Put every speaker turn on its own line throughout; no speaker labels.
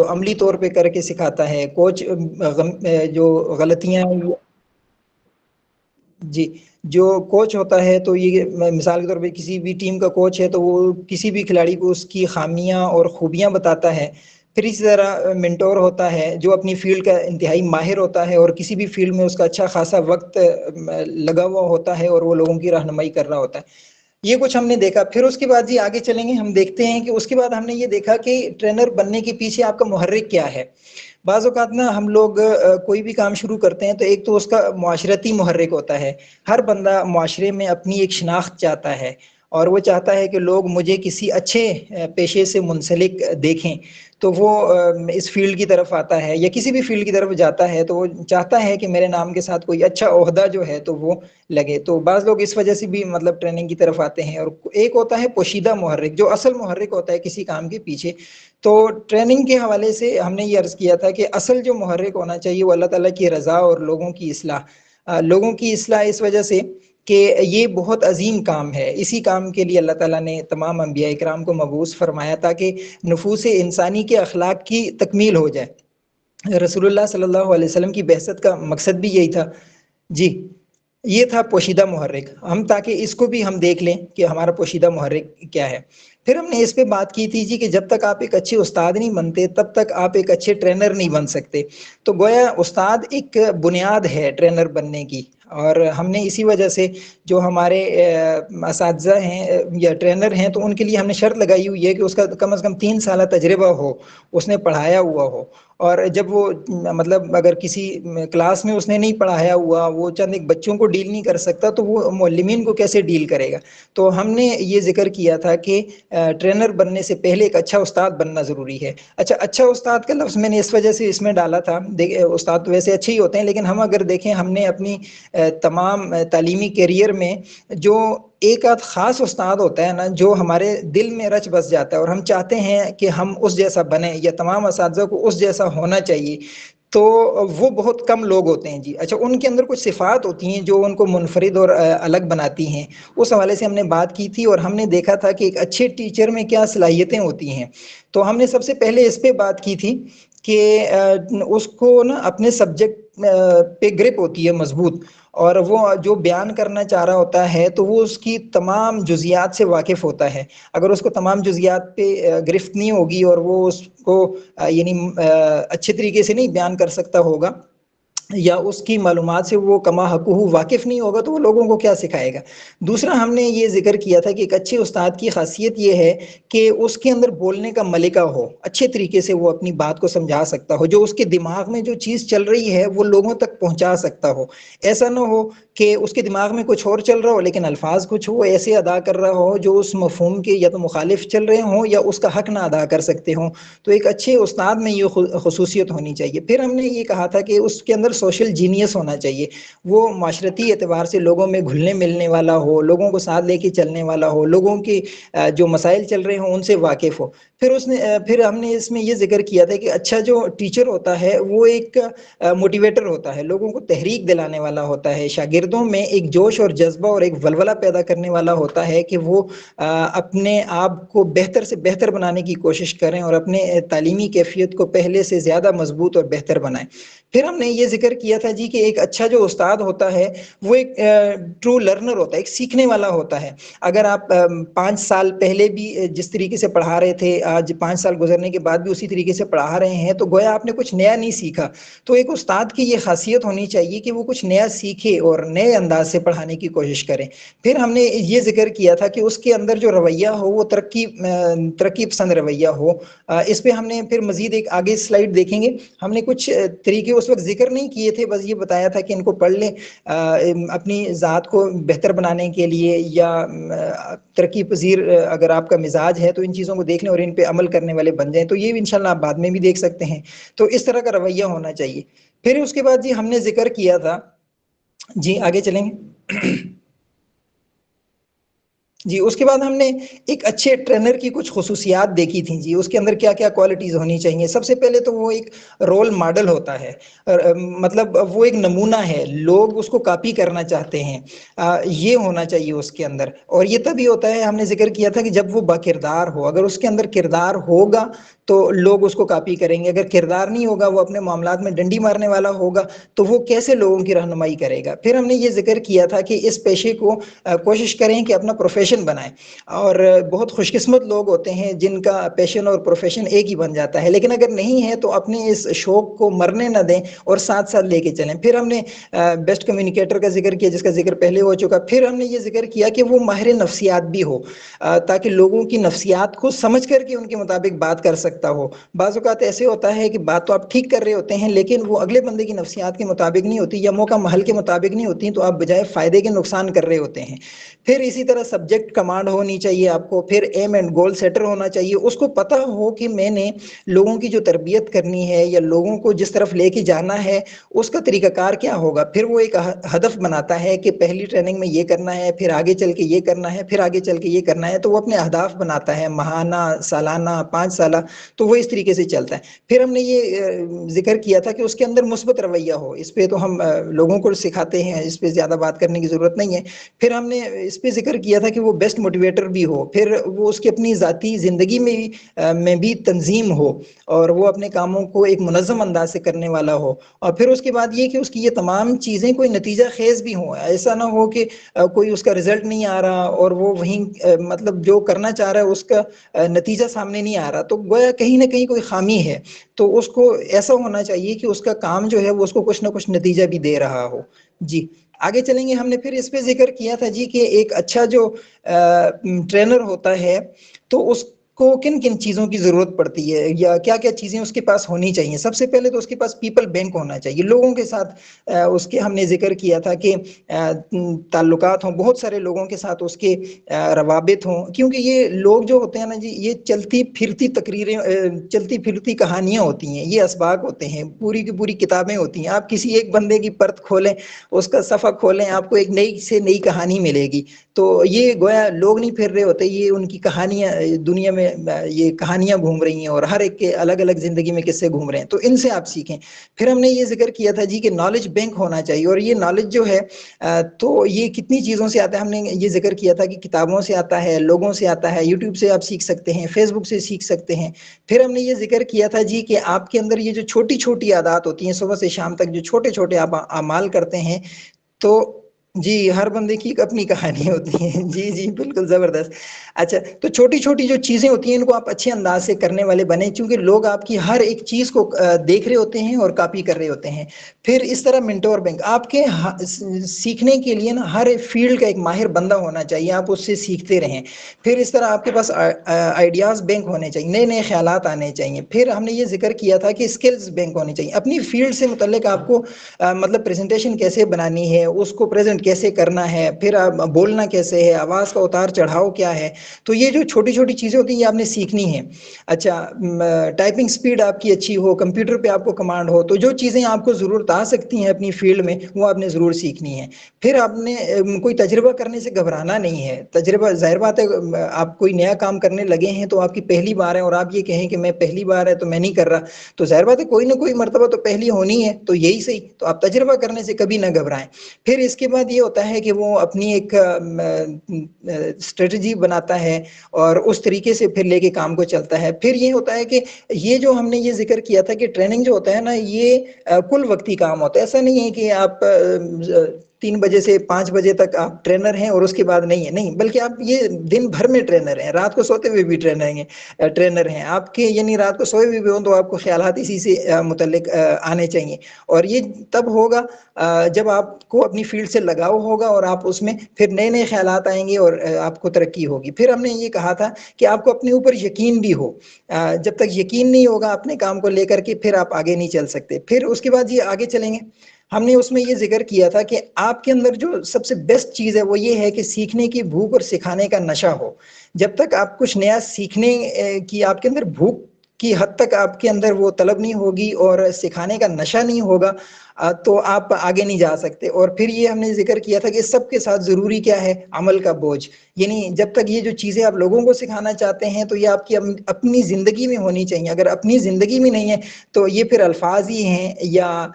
جو عملی طور پہ کر کے سکھاتا ہے، کوچ جو غلطیاں، جی، جو کوچ ہوتا ہے تو یہ مثال کے طور پہ کسی بھی ٹیم کا کوچ ہے تو وہ کسی بھی کھلاڑی کو اس کی خامیاں اور خوبیاں بتاتا ہے. پھر اسی طرح منٹور ہوتا ہے جو اپنی فیلڈ کا انتہائی ماہر ہوتا ہے اور کسی بھی فیلڈ میں اس کا اچھا خاصا وقت لگا ہوا ہوتا ہے اور وہ لوگوں کی رہنمائی کر رہا ہوتا ہے. یہ کچھ ہم نے دیکھا. پھر اس کے بعد جی آگے چلیں گے، ہم دیکھتے ہیں کہ اس کے بعد ہم نے یہ دیکھا کہ ٹرینر بننے کے پیچھے آپ کا محرک کیا ہے. بعض اوقات نا ہم لوگ کوئی بھی کام شروع کرتے ہیں تو ایک تو اس کا معاشرتی محرک ہوتا ہے. ہر بندہ معاشرے میں اپنی ایک شناخت چاہتا ہے اور وہ چاہتا ہے کہ لوگ مجھے کسی اچھے پیشے سے منسلک دیکھیں. تو وہ اس فیلڈ کی طرف آتا ہے یا کسی بھی فیلڈ کی طرف جاتا ہے تو وہ چاہتا ہے کہ میرے نام کے ساتھ کوئی اچھا عہدہ جو ہے تو وہ لگے. تو بعض لوگ اس وجہ سے بھی مطلب ٹریننگ کی طرف آتے ہیں. اور ایک ہوتا ہے پوشیدہ محرک، جو اصل محرک ہوتا ہے کسی کام کے پیچھے. تو ٹریننگ کے حوالے سے ہم نے یہ عرض کیا تھا کہ اصل جو محرک ہونا چاہیے وہ اللہ تعالیٰ کی رضا اور لوگوں کی اصلاح. لوگوں کی اصلاح اس وجہ سے کہ یہ بہت عظیم کام ہے. اسی کام کے لیے اللہ تعالیٰ نے تمام انبیاء کرام کو مبعوث فرمایا تاکہ نفوس انسانی کے اخلاق کی تکمیل ہو جائے. رسول اللہ صلی اللہ علیہ وسلم کی بعثت کا مقصد بھی یہی تھا. جی، یہ تھا پوشیدہ محرک. ہم تاکہ اس کو بھی ہم دیکھ لیں کہ ہمارا پوشیدہ محرک کیا ہے. پھر ہم نے اس پہ بات کی تھی جی کہ جب تک آپ ایک اچھے استاد نہیں بنتے تب تک آپ ایک اچھے ٹرینر نہیں بن سکتے. تو گویا استاد ایک بنیاد ہے ٹرینر بننے کی. اور ہم نے اسی وجہ سے جو ہمارے اساتذہ ہیں یا ٹرینر ہیں تو ان کے لیے ہم نے شرط لگائی ہوئی ہے کہ اس کا کم از کم 3 سالہ تجربہ ہو، اس نے پڑھایا ہوا ہو. اور جب وہ مطلب اگر کسی کلاس میں اس نے نہیں پڑھایا ہوا، وہ چند ایک بچوں کو ڈیل نہیں کر سکتا تو وہ معلمین کو کیسے ڈیل کرے گا. تو ہم نے یہ ذکر کیا تھا کہ ٹرینر بننے سے پہلے ایک اچھا استاد بننا ضروری ہے. اچھا استاد کا لفظ میں نے اس وجہ سے اس میں ڈالا تھا، استاد تو ویسے اچھے ہی ہوتے ہیں لیکن ہم اگر دیکھیں ہم نے اپنی تمام تعلیمی کیریئر میں جو ایک آدھ خاص استاد ہوتا ہے نا جو ہمارے دل میں رچ بس جاتا ہے اور ہم چاہتے ہیں کہ ہم اس جیسا بنیں یا تمام اساتذہ کو اس جیسا ہونا چاہیے، تو وہ بہت کم لوگ ہوتے ہیں. جی اچھا، ان کے اندر کچھ صفات ہوتی ہیں جو ان کو منفرد اور الگ بناتی ہیں. اس حوالے سے ہم نے بات کی تھی اور ہم نے دیکھا تھا کہ ایک اچھے ٹیچر میں کیا صلاحیتیں ہوتی ہیں. تو ہم نے سب سے پہلے اس پہ بات کی تھی کہ اس کو نا اپنے سبجیکٹ پہ گرپ ہوتی ہے مضبوط، اور وہ جو بیان کرنا چاہ رہا ہوتا ہے تو وہ اس کی تمام جزیات سے واقف ہوتا ہے. اگر اس کو تمام جزیات پہ گرفت نہیں ہوگی اور وہ اس کو یعنی اچھے طریقے سے نہیں بیان کر سکتا ہوگا یا اس کی معلومات سے وہ کما حقہ واقف نہیں ہوگا تو وہ لوگوں کو کیا سکھائے گا. دوسرا ہم نے یہ ذکر کیا تھا کہ ایک اچھے استاد کی خاصیت یہ ہے کہ اس کے اندر بولنے کا ملکہ ہو، اچھے طریقے سے وہ اپنی بات کو سمجھا سکتا ہو، جو اس کے دماغ میں جو چیز چل رہی ہے وہ لوگوں تک پہنچا سکتا ہو. ایسا نہ ہو کہ اس کے دماغ میں کچھ اور چل رہا ہو لیکن الفاظ کچھ ہو ایسے ادا کر رہا ہو جو اس مفہوم کے یا تو مخالف چل رہے ہوں یا اس کا حق نہ ادا کر سکتے ہوں. تو ایک اچھے استاد میں یہ خصوصیت ہونی چاہیے. پھر ہم نے یہ کہا تھا کہ اس کے اندر سوشل جینیس ہونا چاہیے. وہ معاشرتی اعتبار سے لوگوں میں گھلنے ملنے والا ہو، لوگوں کو ساتھ لے کے چلنے والا ہو، لوگوں کے جو مسائل چل رہے ہوں ان سے واقف ہو. پھر ہم نے اس میں یہ ذکر کیا تھا کہ اچھا جو ٹیچر ہوتا ہے وہ ایک موٹیویٹر ہوتا ہے، لوگوں کو تحریک دلانے والا ہوتا ہے، شاگردوں میں ایک جوش اور جذبہ اور ایک ولولہ پیدا کرنے والا ہوتا ہے کہ وہ اپنے آپ کو بہتر سے بہتر بنانے کی کوشش کریں اور اپنے تعلیمی کیفیت کو پہلے سے زیادہ مضبوط اور بہتر بنائیں. پھر ہم نے یہ ذکر کیا تھا جی کہ ایک اچھا جو استاد ہوتا ہے وہ ایک ٹرو لرنر ہوتا ہے، ایک سیکھنے والا ہوتا ہے. اگر آپ 5 سال پہلے بھی جس طریقے سے پڑھا رہے تھے آج 5 سال گزرنے کے بعد بھی اسی طریقے سے پڑھا رہے ہیں تو گویا آپ نے کچھ نیا نہیں سیکھا. تو ایک استاد کی یہ خاصیت ہونی چاہیے کہ وہ کچھ نیا سیکھے اور نئے انداز سے پڑھانے کی کوشش کریں. پھر ہم نے یہ ذکر کیا تھا کہ اس کے اندر جو رویہ ہو وہ ترقی پسند رویہ ہو. اس پہ ہم نے پھر مزید ایک آگے سلائیڈ دیکھیں گے. ہم نے کچھ طریقے اس وقت ذکر نہیں کیے تھے، بس یہ بتایا تھا کہ ان کو پڑھ لیں اپنی ذات کو بہتر بنانے کے لیے یا ترقی پذیر اگر آپ کا مزاج ہے تو ان چیزوں کو دیکھ لیں اور ان پہ عمل کرنے والے بن جائیں. تو یہ انشاءاللہ آپ بعد میں بھی دیکھ سکتے ہیں. تو اس طرح کا رویہ ہونا چاہیے. پھر اس کے بعد جی ہم نے ذکر کیا تھا، جی آگے چلیں گے. جی اس کے بعد ہم نے ایک اچھے ٹرینر کی کچھ خصوصیات دیکھی تھیں جی، اس کے اندر کیا کیا کوالٹیز ہونی چاہیے. سب سے پہلے تو وہ ایک رول ماڈل ہوتا ہے، مطلب وہ ایک نمونہ ہے، لوگ اس کو کاپی کرنا چاہتے ہیں، یہ ہونا چاہیے اس کے اندر. اور یہ تبھی ہوتا ہے، ہم نے ذکر کیا تھا کہ جب وہ با کردار ہو. اگر اس کے اندر کردار ہوگا تو لوگ اس کو کاپی کریں گے، اگر کردار نہیں ہوگا، وہ اپنے معاملات میں ڈنڈی مارنے والا ہوگا، تو وہ کیسے لوگوں کی رہنمائی کرے گا. پھر ہم نے یہ ذکر کیا تھا کہ اس پیشے کو کوشش کریں کہ اپنا پروفیشن بنائیں. اور بہت خوش قسمت لوگ ہوتے ہیں جن کا پیشن اور پروفیشن ایک ہی بن جاتا ہے، لیکن اگر نہیں ہے تو اپنے اس شوق کو مرنے نہ دیں اور ساتھ ساتھ لے کے چلیں. پھر ہم نے بیسٹ کمیونیکیٹر کا ذکر کیا، جس کا ذکر پہلے ہو چکا. پھر ہم نے یہ ذکر کیا کہ وہ ماہر نفسیات بھی ہو، تاکہ لوگوں کی نفسیات کو سمجھ کر کے ان کے مطابق بات کر سکتا ہو. بعض اوقات ایسے ہوتا ہے کہ بات تو آپ ٹھیک کر رہے ہوتے ہیں، لیکن وہ اگلے بندے کی نفسیات کے مطابق نہیں ہوتی یا موقع محل کے مطابق نہیں ہوتی، تو آپ بجائے فائدے کے نقصان کر رہے ہوتے ہیں. پھر اسی طرح سبجیکٹ کمانڈ ہونی چاہیے آپ کو. پھر ایم اینڈ گول سیٹر ہونا چاہیے، اس کو پتہ ہو کہ میں نے لوگوں کی جو تربیت کرنی ہے یا لوگوں کو جس طرف لے کے جانا ہے اس کا طریقہ کار کیا ہوگا. پھر وہ ایک ہدف بناتا ہے کہ پہلی ٹریننگ میں یہ کرنا ہے، پھر آگے چل کے یہ کرنا ہے، پھر آگے چل کے یہ کرنا ہے. تو وہ اپنے اہداف بناتا ہے، ماہانہ، سالانہ، 5 سالہ. تو وہ اس طریقے سے چلتا ہے. پھر ہم نے یہ ذکر کیا تھا کہ اس کے اندر مثبت رویہ ہو. اس پہ تو ہم لوگوں کو سکھاتے ہیں، اس پہ زیادہ بات کرنے کی ضرورت نہیں ہے. پھر ہم نے اس پہ ذکر کیا تھا کہ وہ بیسٹ موٹیویٹر بھی ہو. پھر وہ اس کی اپنی ذاتی زندگی میں بھی تنظیم ہو، اور وہ اپنے کاموں کو ایک منظم انداز سے کرنے والا ہو. اور پھر اس کے بعد یہ کہ اس کی یہ تمام چیزیں کوئی نتیجہ خیز بھی ہوں. ایسا نہ ہو کہ کوئی اس کا رزلٹ نہیں آ رہا اور وہ وہیں مطلب جو کرنا چاہ رہا ہے اس کا نتیجہ سامنے نہیں آ رہا، تو گویا کہیں نہ کہیں کوئی خامی ہے. تو اس کو ایسا ہونا چاہیے کہ اس کا کام جو ہے وہ اس کو کچھ نہ کچھ نتیجہ بھی دے رہا ہو. جی آگے چلیں گے. ہم نے پھر اس پہ ذکر کیا تھا جی کہ ایک اچھا جو ٹرینر ہوتا ہے تو اس کو کن کن چیزوں کی ضرورت پڑتی ہے یا کیا کیا چیزیں اس کے پاس ہونی چاہیے. سب سے پہلے تو اس کے پاس پیپل بینک ہونا چاہیے، لوگوں کے ساتھ اس کے ہم نے ذکر کیا تھا کہ تعلقات ہوں، بہت سارے لوگوں کے ساتھ اس کے روابط ہوں. کیونکہ یہ لوگ جو ہوتے ہیں نا جی، یہ چلتی پھرتی تقریریں، چلتی پھرتی کہانیاں ہوتی ہیں، یہ اسباق ہوتے ہیں، پوری کی پوری کتابیں ہوتی ہیں. آپ کسی ایک بندے کی پرت کھولیں، اس کا صفحہ کھولیں، آپ کو ایک نئی سے نئی کہانی ملے گی. تو یہ گویا لوگ نہیں پھر رہے ہوتے، یہ ان کی کہانیاں دنیا میں یہ کہانیاں گھوم رہی ہیں، اور ہر ایک کے الگ الگ زندگی میں قصے گھوم رہے ہیں. تو ان سے آپ سیکھیں. پھر ہم نے یہ ذکر کیا تھا جی کہ نالج بینک ہونا چاہیے. اور یہ نالج جو ہے تو یہ کتنی چیزوں سے آتا ہے. ہم نے یہ ذکر کیا تھا کہ کتابوں سے آتا ہے، لوگوں سے آتا ہے، یوٹیوب سے آپ سیکھ سکتے ہیں، فیس بک سے سیکھ سکتے ہیں. پھر ہم نے یہ ذکر کیا تھا جی کہ آپ کے اندر یہ جو چھوٹی چھوٹی عادات ہوتی ہیں، صبح سے شام تک جو چھوٹے چھوٹے آپ اعمال کرتے ہیں، تو جی ہر بندے کی ایک اپنی کہانی ہوتی ہے. جی جی بالکل زبردست. اچھا، تو چھوٹی چھوٹی جو چیزیں ہوتی ہیں ان کو آپ اچھے انداز سے کرنے والے بنیں، چونکہ لوگ آپ کی ہر ایک چیز کو دیکھ رہے ہوتے ہیں اور کاپی کر رہے ہوتے ہیں. پھر اس طرح منٹور بینک آپ کے سیکھنے کے لیے نا ہر فیلڈ کا ایک ماہر بندہ ہونا چاہیے، آپ اس سے سیکھتے رہیں. پھر اس طرح آپ کے پاس آئیڈیاز بینک ہونے چاہیے، نئے نئے خیالات آنے چاہیے. پھر ہم نے یہ ذکر کیا تھا کہ اسکلز بینک ہونے چاہیے. اپنی فیلڈ سے متعلق آپ کو مطلب پریزنٹیشن کیسے بنانی ہے، اس کو پریزنٹ کیسے کرنا ہے، پھر بولنا کیسے ہے، آواز کا اتار چڑھاؤ کیا ہے. تو یہ جو چھوٹی چھوٹی چیزیں ہوتی ہیں یہ آپ نے سیکھنی ہیں. اچھا، ٹائپنگ سپیڈ آپ کی اچھی ہو، کمپیوٹر پہ آپ کو کمانڈ ہو، تو جو چیزیں آپ کو ضرورت آ سکتی ہیں اپنی فیلڈ میں وہ آپ نے ضرور سیکھنی ہے. پھر آپ نے کوئی تجربہ کرنے سے گھبرانا نہیں ہے. تجربہ ظاہر بات ہے، آپ کوئی نیا کام کرنے لگے ہیں تو آپ کی پہلی بار ہے اور آپ یہ کہیں کہ میں پہلی بار ہے تو میں نہیں کر رہا، تو ظاہر بات ہے کوئی نہ کوئی مرتبہ تو پہلی ہونی ہے، تو یہی صحیح. تو آپ تجربہ کرنے سے کبھی نہ گھبرائیں. پھر اس کے بعد یہ ہوتا ہے کہ وہ اپنی ایک اسٹریٹجی بناتا ہے اور اس طریقے سے پھر لے کے کام کو چلتا ہے. پھر یہ ہوتا ہے کہ یہ جو ہم نے یہ ذکر کیا تھا کہ ٹریننگ جو ہوتا ہے نا یہ کل وقتی کام ہوتا ہے. ایسا نہیں ہے کہ آپ 3 بجے سے 5 بجے تک آپ ٹرینر ہیں اور اس کے بعد نہیں ہے، نہیں، بلکہ آپ یہ دن بھر میں ٹرینر ہیں، رات کو سوتے ہوئے بھی ٹرینر ہیں آپ کے. یعنی رات کو سوئے ہوئے بھی ہوں تو آپ کو خیالات اسی سے متعلق آنے چاہیے. اور یہ تب ہوگا جب آپ کو اپنی فیلڈ سے لگاؤ ہوگا اور آپ اس میں پھر نئے نئے خیالات آئیں گے اور آپ کو ترقی ہوگی. پھر ہم نے یہ کہا تھا کہ آپ کو اپنے اوپر یقین بھی ہو. جب تک یقین نہیں ہوگا اپنے کام کو لے کر کے پھر آپ آگے نہیں چل سکتے. پھر اس کے بعد یہ آگے چلیں گے. ہم نے اس میں یہ ذکر کیا تھا کہ آپ کے اندر جو سب سے بیسٹ چیز ہے وہ یہ ہے کہ سیکھنے کی بھوک اور سکھانے کا نشہ ہو. جب تک آپ کچھ نیا سیکھنے کی آپ کے اندر بھوک کی حد تک آپ کے اندر وہ طلب نہیں ہوگی اور سکھانے کا نشہ نہیں ہوگا تو آپ آگے نہیں جا سکتے۔ اور پھر یہ ہم نے ذکر کیا تھا کہ سب کے ساتھ ضروری کیا ہے؟ عمل کا بوجھ، یعنی جب تک یہ جو چیزیں آپ لوگوں کو سکھانا چاہتے ہیں تو یہ آپ کی اپنی زندگی میں ہونی چاہیے۔ اگر اپنی زندگی میں نہیں ہے تو یہ پھر الفاظ ہی ہیں یا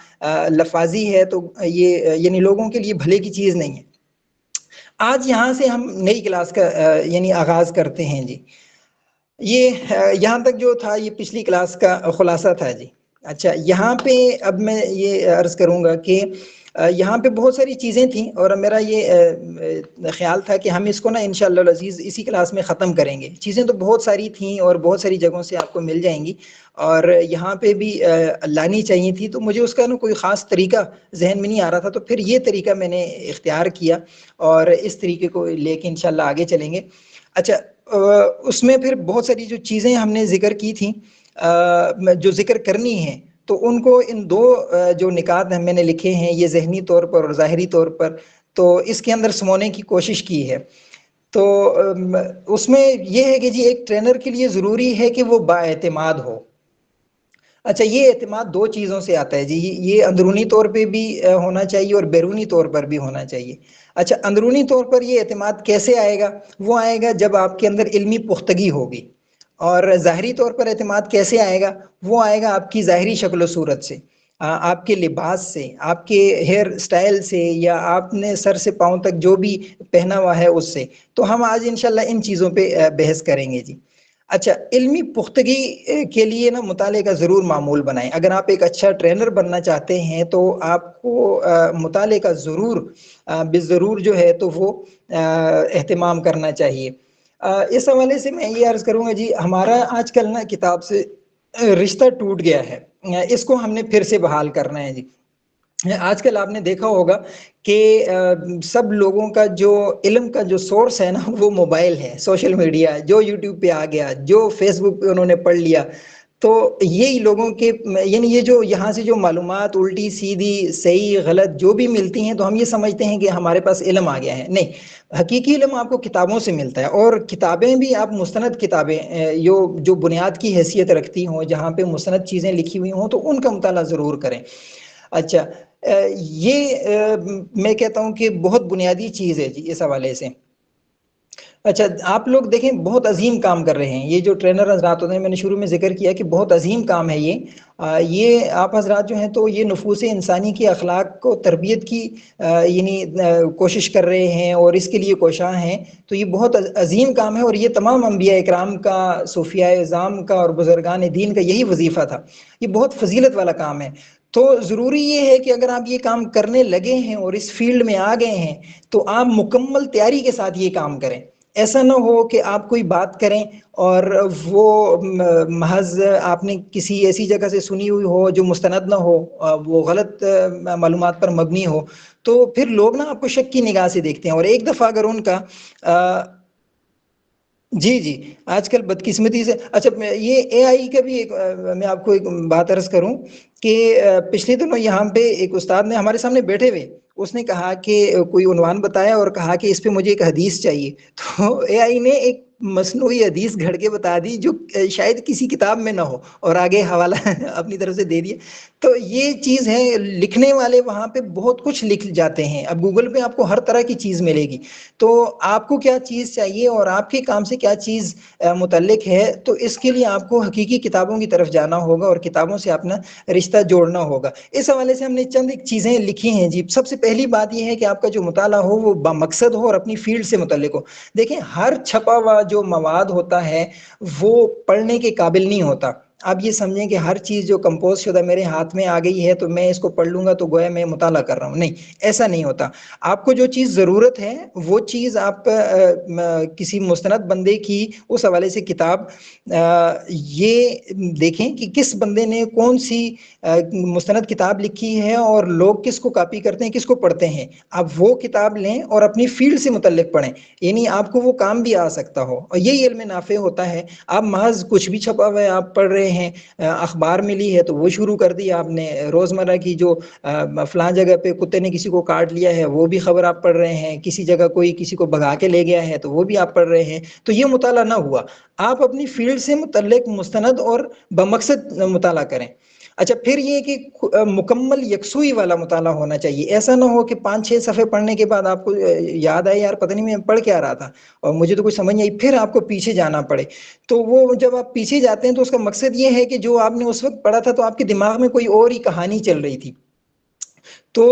لفاظی ہے، تو یہ یعنی لوگوں کے لیے بھلے کی چیز نہیں ہے۔ آج یہاں سے ہم نئی کلاس کا یعنی آغاز کرتے ہیں جی۔ یہ یہاں تک جو تھا یہ پچھلی کلاس کا خلاصہ تھا جی۔ اچھا، یہاں پہ اب میں یہ عرض کروں گا کہ یہاں پہ بہت ساری چیزیں تھیں اور میرا یہ خیال تھا کہ ہم اس کو نا انشاءاللہ العزیز اسی کلاس میں ختم کریں گے۔ چیزیں تو بہت ساری تھیں اور بہت ساری جگہوں سے آپ کو مل جائیں گی اور یہاں پہ بھی لانی چاہیے تھی، تو مجھے اس کا نا کوئی خاص طریقہ ذہن میں نہیں آ رہا تھا، تو پھر یہ طریقہ میں نے اختیار کیا اور اس طریقے کو لے کے انشاءاللہ آگے چلیں گے۔ اچھا، اس میں پھر بہت ساری جو چیزیں ہم نے ذکر کی تھیں جو ذکر کرنی ہیں، تو ان کو ان دو جو نکات میں نے لکھے ہیں، یہ ذہنی طور پر اور ظاہری طور پر، تو اس کے اندر سمونے کی کوشش کی ہے۔ تو اس میں یہ ہے کہ جی ایک ٹرینر کے لیے ضروری ہے کہ وہ بااعتماد ہو۔ اچھا، یہ اعتماد دو چیزوں سے آتا ہے جی، یہ اندرونی طور پہ بھی ہونا چاہیے اور بیرونی طور پر بھی ہونا چاہیے۔ اچھا، اندرونی طور پر یہ اعتماد کیسے آئے گا؟ وہ آئے گا جب آپ کے اندر علمی پختگی ہوگی۔ اور ظاہری طور پر اعتماد کیسے آئے گا؟ وہ آئے گا آپ کی ظاہری شکل و صورت سے، آپ کے لباس سے، آپ کے ہیئر سٹائل سے، یا آپ نے سر سے پاؤں تک جو بھی پہنا ہوا ہے اس سے۔ تو ہم آج انشاءاللہ ان چیزوں پہ بحث کریں گے جی۔ اچھا، علمی پختگی کے لیے نا مطالعے کا ضرور معمول بنائیں۔ اگر آپ ایک اچھا ٹرینر بننا چاہتے ہیں تو آپ کو مطالعے کا ضرور بالضرور جو ہے تو وہ اہتمام کرنا چاہیے۔ اس حوالے سے میں یہ عرض کروں گا جی، ہمارا آج کل نا کتاب سے رشتہ ٹوٹ گیا ہے، اس کو ہم نے پھر سے بحال کرنا ہے جی۔ آج کل آپ نے دیکھا ہوگا کہ سب لوگوں کا جو علم کا جو سورس ہے نا وہ موبائل ہے، سوشل میڈیا، جو یوٹیوب پہ آ گیا، جو فیس بک پہ انہوں نے پڑھ لیا، تو یہی لوگوں کے یعنی یہ جو یہاں سے جو معلومات الٹی سیدھی صحیح غلط جو بھی ملتی ہیں، تو ہم یہ سمجھتے ہیں کہ ہمارے پاس علم آ گیا ہے۔ نہیں، حقیقی علم آپ کو کتابوں سے ملتا ہے، اور کتابیں بھی آپ مستند کتابیں جو بنیاد کی حیثیت رکھتی ہوں، جہاں پہ مستند چیزیں لکھی ہوئی ہوں، تو ان کا مطالعہ ضرور کریں۔ اچھا، یہ میں کہتا ہوں کہ بہت بنیادی چیز ہے جی اس حوالے سے۔ اچھا، آپ لوگ دیکھیں بہت عظیم کام کر رہے ہیں، یہ جو ٹرینر حضرات ہوتے ہیں، میں نے شروع میں ذکر کیا کہ بہت عظیم کام ہے یہ آپ حضرات جو ہیں تو یہ نفوس انسانی کی اخلاق کو تربیت کی یعنی کوشش کر رہے ہیں اور اس کے لیے کوشاں ہیں، تو یہ بہت عظیم کام ہے، اور یہ تمام انبیاء اکرام کا، صوفیاء اعظام کا اور بزرگان دین کا یہی وظیفہ تھا۔ یہ بہت فضیلت والا کام ہے۔ تو ضروری یہ ہے کہ اگر آپ یہ کام کرنے لگے ہیں اور اس فیلڈ میں آ گئے ہیں تو آپ مکمل تیاری کے ساتھ یہ کام کریں۔ ایسا نہ ہو کہ آپ کوئی بات کریں اور وہ محض آپ نے کسی ایسی جگہ سے سنی ہوئی ہو جو مستند نہ ہو، وہ غلط معلومات پر مبنی ہو، تو پھر لوگ نا آپ کو شک کی نگاہ سے دیکھتے ہیں۔ اور ایک دفعہ اگر ان کا جی آج کل بدقسمتی سے، اچھا یہ اے آئی کا بھی ایک میں آپ کو ایک بات عرض کروں کہ پچھلے دنوں یہاں پہ ایک استاد نے ہمارے سامنے بیٹھے ہوئے، اس نے کہا کہ کوئی عنوان بتایا اور کہا کہ اس پہ مجھے ایک حدیث چاہیے، تو اے آئی نے ایک مصنوعی حدیث گھڑ کے بتا دی جو شاید کسی کتاب میں نہ ہو، اور آگے حوالہ اپنی طرف سے دے دیا۔ تو یہ چیز ہے، لکھنے والے وہاں پہ بہت کچھ لکھ جاتے ہیں، اب گوگل پہ آپ کو ہر طرح کی چیز ملے گی، تو آپ کو کیا چیز چاہیے اور آپ کے کام سے کیا چیز متعلق ہے، تو اس کے لیے آپ کو حقیقی کتابوں کی طرف جانا ہوگا اور کتابوں سے اپنا رشتہ جوڑنا ہوگا۔ اس حوالے سے ہم نے چند ایک چیزیں لکھی ہیں جی۔ سب سے پہلی بات یہ ہے کہ آپ کا جو مطالعہ ہو وہ بامقصد ہو اور اپنی فیلڈ سے متعلق ہو۔ دیکھیں، ہر چھپا ہوا جو مواد ہوتا ہے وہ پڑھنے کے قابل نہیں ہوتا۔ آپ یہ سمجھیں کہ ہر چیز جو کمپوز شدہ میرے ہاتھ میں آ گئی ہے تو میں اس کو پڑھ لوں گا تو گویا میں مطالعہ کر رہا ہوں، نہیں، ایسا نہیں ہوتا۔ آپ کو جو چیز ضرورت ہے وہ چیز آپ کسی مستند بندے کی اس حوالے سے کتاب یہ دیکھیں کہ کس بندے نے کون سی مستند کتاب لکھی ہے اور لوگ کس کو کاپی کرتے ہیں، کس کو پڑھتے ہیں، آپ وہ کتاب لیں اور اپنی فیلڈ سے متعلق پڑھیں، یعنی آپ کو وہ کام بھی آ سکتا ہو، اور یہی علم نافع ہوتا ہے۔ آپ محض کچھ بھی چھپا ہوا ہے آپ پڑھ رہے ہیں، اخبار ملی ہے تو وہ شروع کر دی آپ نے، روزمرہ کی جو فلاں جگہ پہ کتے نے کسی کو کاٹ لیا ہے وہ بھی خبر آپ پڑھ رہے ہیں، کسی جگہ کوئی کسی کو بھگا کے لے گیا ہے تو وہ بھی آپ پڑھ رہے ہیں، تو یہ مطالعہ نہ ہوا۔ آپ اپنی فیلڈ سے متعلق مستند اور بمقصد مطالعہ کریں۔ اچھا، پھر یہ کہ مکمل یکسوئی والا مطالعہ ہونا چاہیے، ایسا نہ ہو کہ 5-6 صفحے پڑھنے کے بعد آپ کو یاد آئے یار پتہ نہیں میں پڑھ کیا رہا تھا اور مجھے تو کچھ سمجھ نہیں آئی، پھر آپ کو پیچھے جانا پڑے۔ تو وہ جب آپ پیچھے جاتے ہیں تو اس کا مقصد یہ ہے کہ جو آپ نے اس وقت پڑھا تھا تو آپ کے دماغ میں کوئی اور ہی کہانی چل رہی تھی۔ تو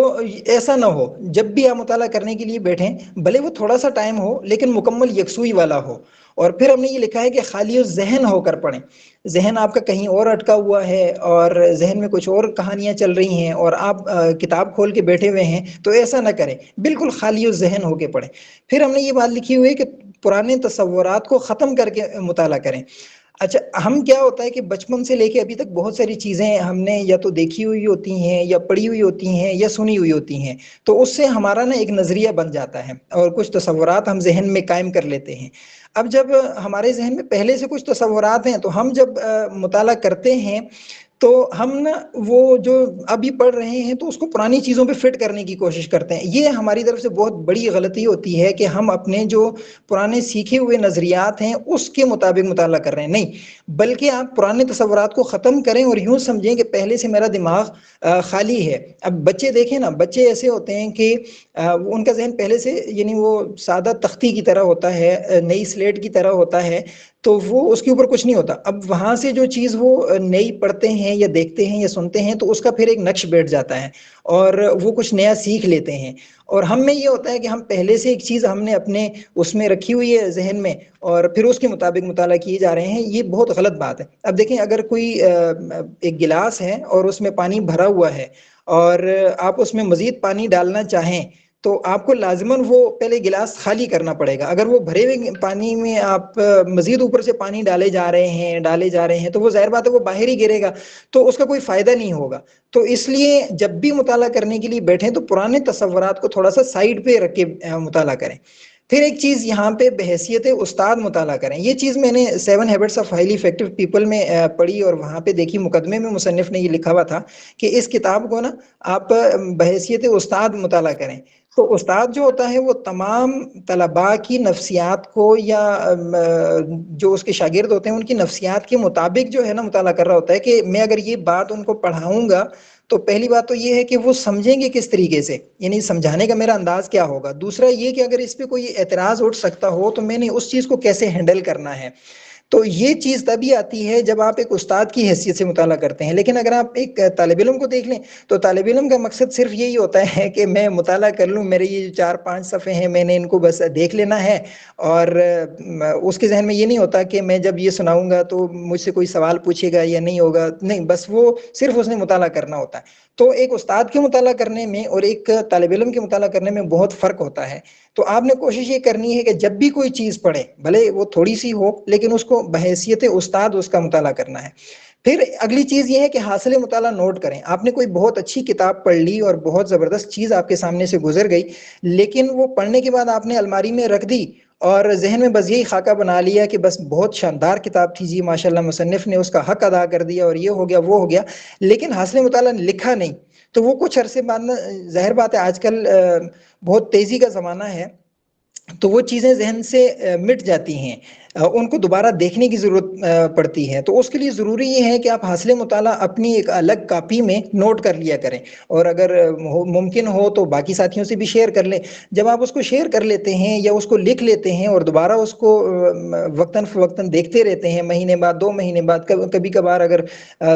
ایسا نہ ہو، جب بھی آپ مطالعہ کرنے کے لیے بیٹھیں بھلے وہ تھوڑا سا ٹائم ہو لیکن مکمل یکسوئی والا ہو۔ اور پھر ہم نے یہ لکھا ہے کہ خالی الذہن ہو کر پڑھیں، ذہن آپ کا کہیں اور اٹکا ہوا ہے اور ذہن میں کچھ اور کہانیاں چل رہی ہیں اور آپ کتاب کھول کے بیٹھے ہوئے ہیں، تو ایسا نہ کریں، بالکل خالی الذہن ہو کے پڑھیں۔ پھر ہم نے یہ بات لکھی ہوئی ہے کہ پرانے تصورات کو ختم کر کے مطالعہ کریں۔ اچھا، ہم کیا ہوتا ہے کہ بچپن سے لے کے ابھی تک بہت ساری چیزیں ہم نے یا تو دیکھی ہوئی ہوتی ہیں یا پڑھی ہوئی ہوتی ہیں یا سنی ہوئی ہوتی ہیں، تو اس سے ہمارا نا ایک نظریہ بن جاتا ہے اور کچھ تصورات ہم ذہن میں قائم کر لیتے ہیں۔ اب جب ہمارے ذہن میں پہلے سے کچھ تصورات ہیں تو ہم جب مطالعہ کرتے ہیں تو ہم نا وہ جو ابھی پڑھ رہے ہیں تو اس کو پرانی چیزوں پہ فٹ کرنے کی کوشش کرتے ہیں۔ یہ ہماری طرف سے بہت بڑی غلطی ہوتی ہے کہ ہم اپنے جو پرانے سیکھے ہوئے نظریات ہیں اس کے مطابق مطالعہ کر رہے ہیں، نہیں، بلکہ آپ پرانے تصورات کو ختم کریں اور یوں سمجھیں کہ پہلے سے میرا دماغ خالی ہے۔ اب بچے دیکھیں نا، بچے ایسے ہوتے ہیں کہ ان کا ذہن پہلے سے یعنی وہ سادہ تختی کی طرح ہوتا ہے، نئی سلیٹ کی طرح ہوتا ہے، تو وہ اس کے اوپر کچھ نہیں ہوتا۔ اب وہاں سے جو چیز وہ نئی پڑھتے ہیں یا دیکھتے ہیں یا سنتے ہیں تو اس کا پھر ایک نقش بیٹھ جاتا ہے اور وہ کچھ نیا سیکھ لیتے ہیں۔ اور ہم میں یہ ہوتا ہے کہ ہم پہلے سے ایک چیز ہم نے اپنے اس میں رکھی ہوئی ہے ذہن میں اور پھر اس کے مطابق مطالعہ کیے جا رہے ہیں، یہ بہت غلط بات ہے۔ اب دیکھیں، اگر کوئی ایک گلاس ہے اور اس میں پانی بھرا ہوا ہے اور آپ اس میں مزید پانی ڈالنا چاہیں تو آپ کو لازماً وہ پہلے گلاس خالی کرنا پڑے گا۔ اگر وہ بھرے ہوئے پانی میں آپ مزید اوپر سے پانی ڈالے جا رہے ہیں تو وہ ظاہر بات ہے وہ باہر ہی گرے گا، تو اس کا کوئی فائدہ نہیں ہوگا۔ تو اس لیے جب بھی مطالعہ کرنے کے لیے بیٹھیں تو پرانے تصورات کو تھوڑا سا سائڈ پہ رکھ کے مطالعہ کریں۔ پھر ایک چیز یہاں پہ بحیثیت استاد مطالعہ کریں۔ یہ چیز میں نے 7 habits of highly effective people میں پڑھی اور وہاں پہ دیکھی، مقدمے میں مصنف نے یہ لکھا ہوا تھا کہ اس کتاب کو نا آپ بحیثیت استاد مطالعہ کریں۔ تو استاد جو ہوتا ہے وہ تمام طلباء کی نفسیات کو یا جو اس کے شاگرد ہوتے ہیں ان کی نفسیات کے مطابق جو ہے نا مطالعہ کر رہا ہوتا ہے کہ میں اگر یہ بات ان کو پڑھاؤں گا تو پہلی بات تو یہ ہے کہ وہ سمجھیں گے کس طریقے سے، یعنی سمجھانے کا میرا انداز کیا ہوگا۔ دوسرا یہ کہ اگر اس پہ کوئی اعتراض اٹھ سکتا ہو تو میں نے اس چیز کو کیسے ہینڈل کرنا ہے۔ تو یہ چیز تبھی آتی ہے جب آپ ایک استاد کی حیثیت سے مطالعہ کرتے ہیں۔ لیکن اگر آپ ایک طالب علم کو دیکھ لیں تو طالب علم کا مقصد صرف یہی ہوتا ہے کہ میں مطالعہ کر لوں، میرے یہ 4-5 صفحے ہیں میں نے ان کو بس دیکھ لینا ہے، اور اس کے ذہن میں یہ نہیں ہوتا کہ میں جب یہ سناؤں گا تو مجھ سے کوئی سوال پوچھے گا یا نہیں ہوگا، نہیں، بس وہ صرف اس نے مطالعہ کرنا ہوتا ہے۔ تو ایک استاد کے مطالعہ کرنے میں اور ایک طالب علم کے مطالعہ کرنے میں بہت فرق ہوتا ہے۔ تو آپ نے کوشش یہ کرنی ہے کہ جب بھی کوئی چیز پڑھے بھلے وہ تھوڑی سی ہو لیکن اس کو بحیثیت استاد اس کا مطالعہ کرنا ہے۔ پھر اگلی چیز یہ ہے کہ حاصل مطالعہ نوٹ کریں۔ آپ نے کوئی بہت اچھی کتاب پڑھ لی اور بہت زبردست چیز آپ کے سامنے سے گزر گئی، لیکن وہ پڑھنے کے بعد آپ نے الماری میں رکھ دی اور ذہن میں بس یہی خاکہ بنا لیا کہ بس بہت شاندار کتاب تھی جی، ماشاءاللہ مصنف نے اس کا حق ادا کر دیا اور یہ ہو گیا وہ ہو گیا، لیکن حاصل مطالعہ لکھا نہیں، تو وہ کچھ عرصے بعد نا ظاہر بات ہے آج کل بہت تیزی کا زمانہ ہے تو وہ چیزیں ذہن سے مٹ جاتی ہیں، ان کو دوبارہ دیکھنے کی ضرورت پڑتی ہے۔ تو اس کے لیے ضروری یہ ہے کہ آپ حاصل مطالعہ اپنی ایک الگ کاپی میں نوٹ کر لیا کریں، اور اگر ممکن ہو تو باقی ساتھیوں سے بھی شیئر کر لیں۔ جب آپ اس کو شیئر کر لیتے ہیں یا اس کو لکھ لیتے ہیں اور دوبارہ اس کو وقتاً فوقتاً دیکھتے رہتے ہیں، مہینے بعد 2 مہینے بعد، کبھی کبھار اگر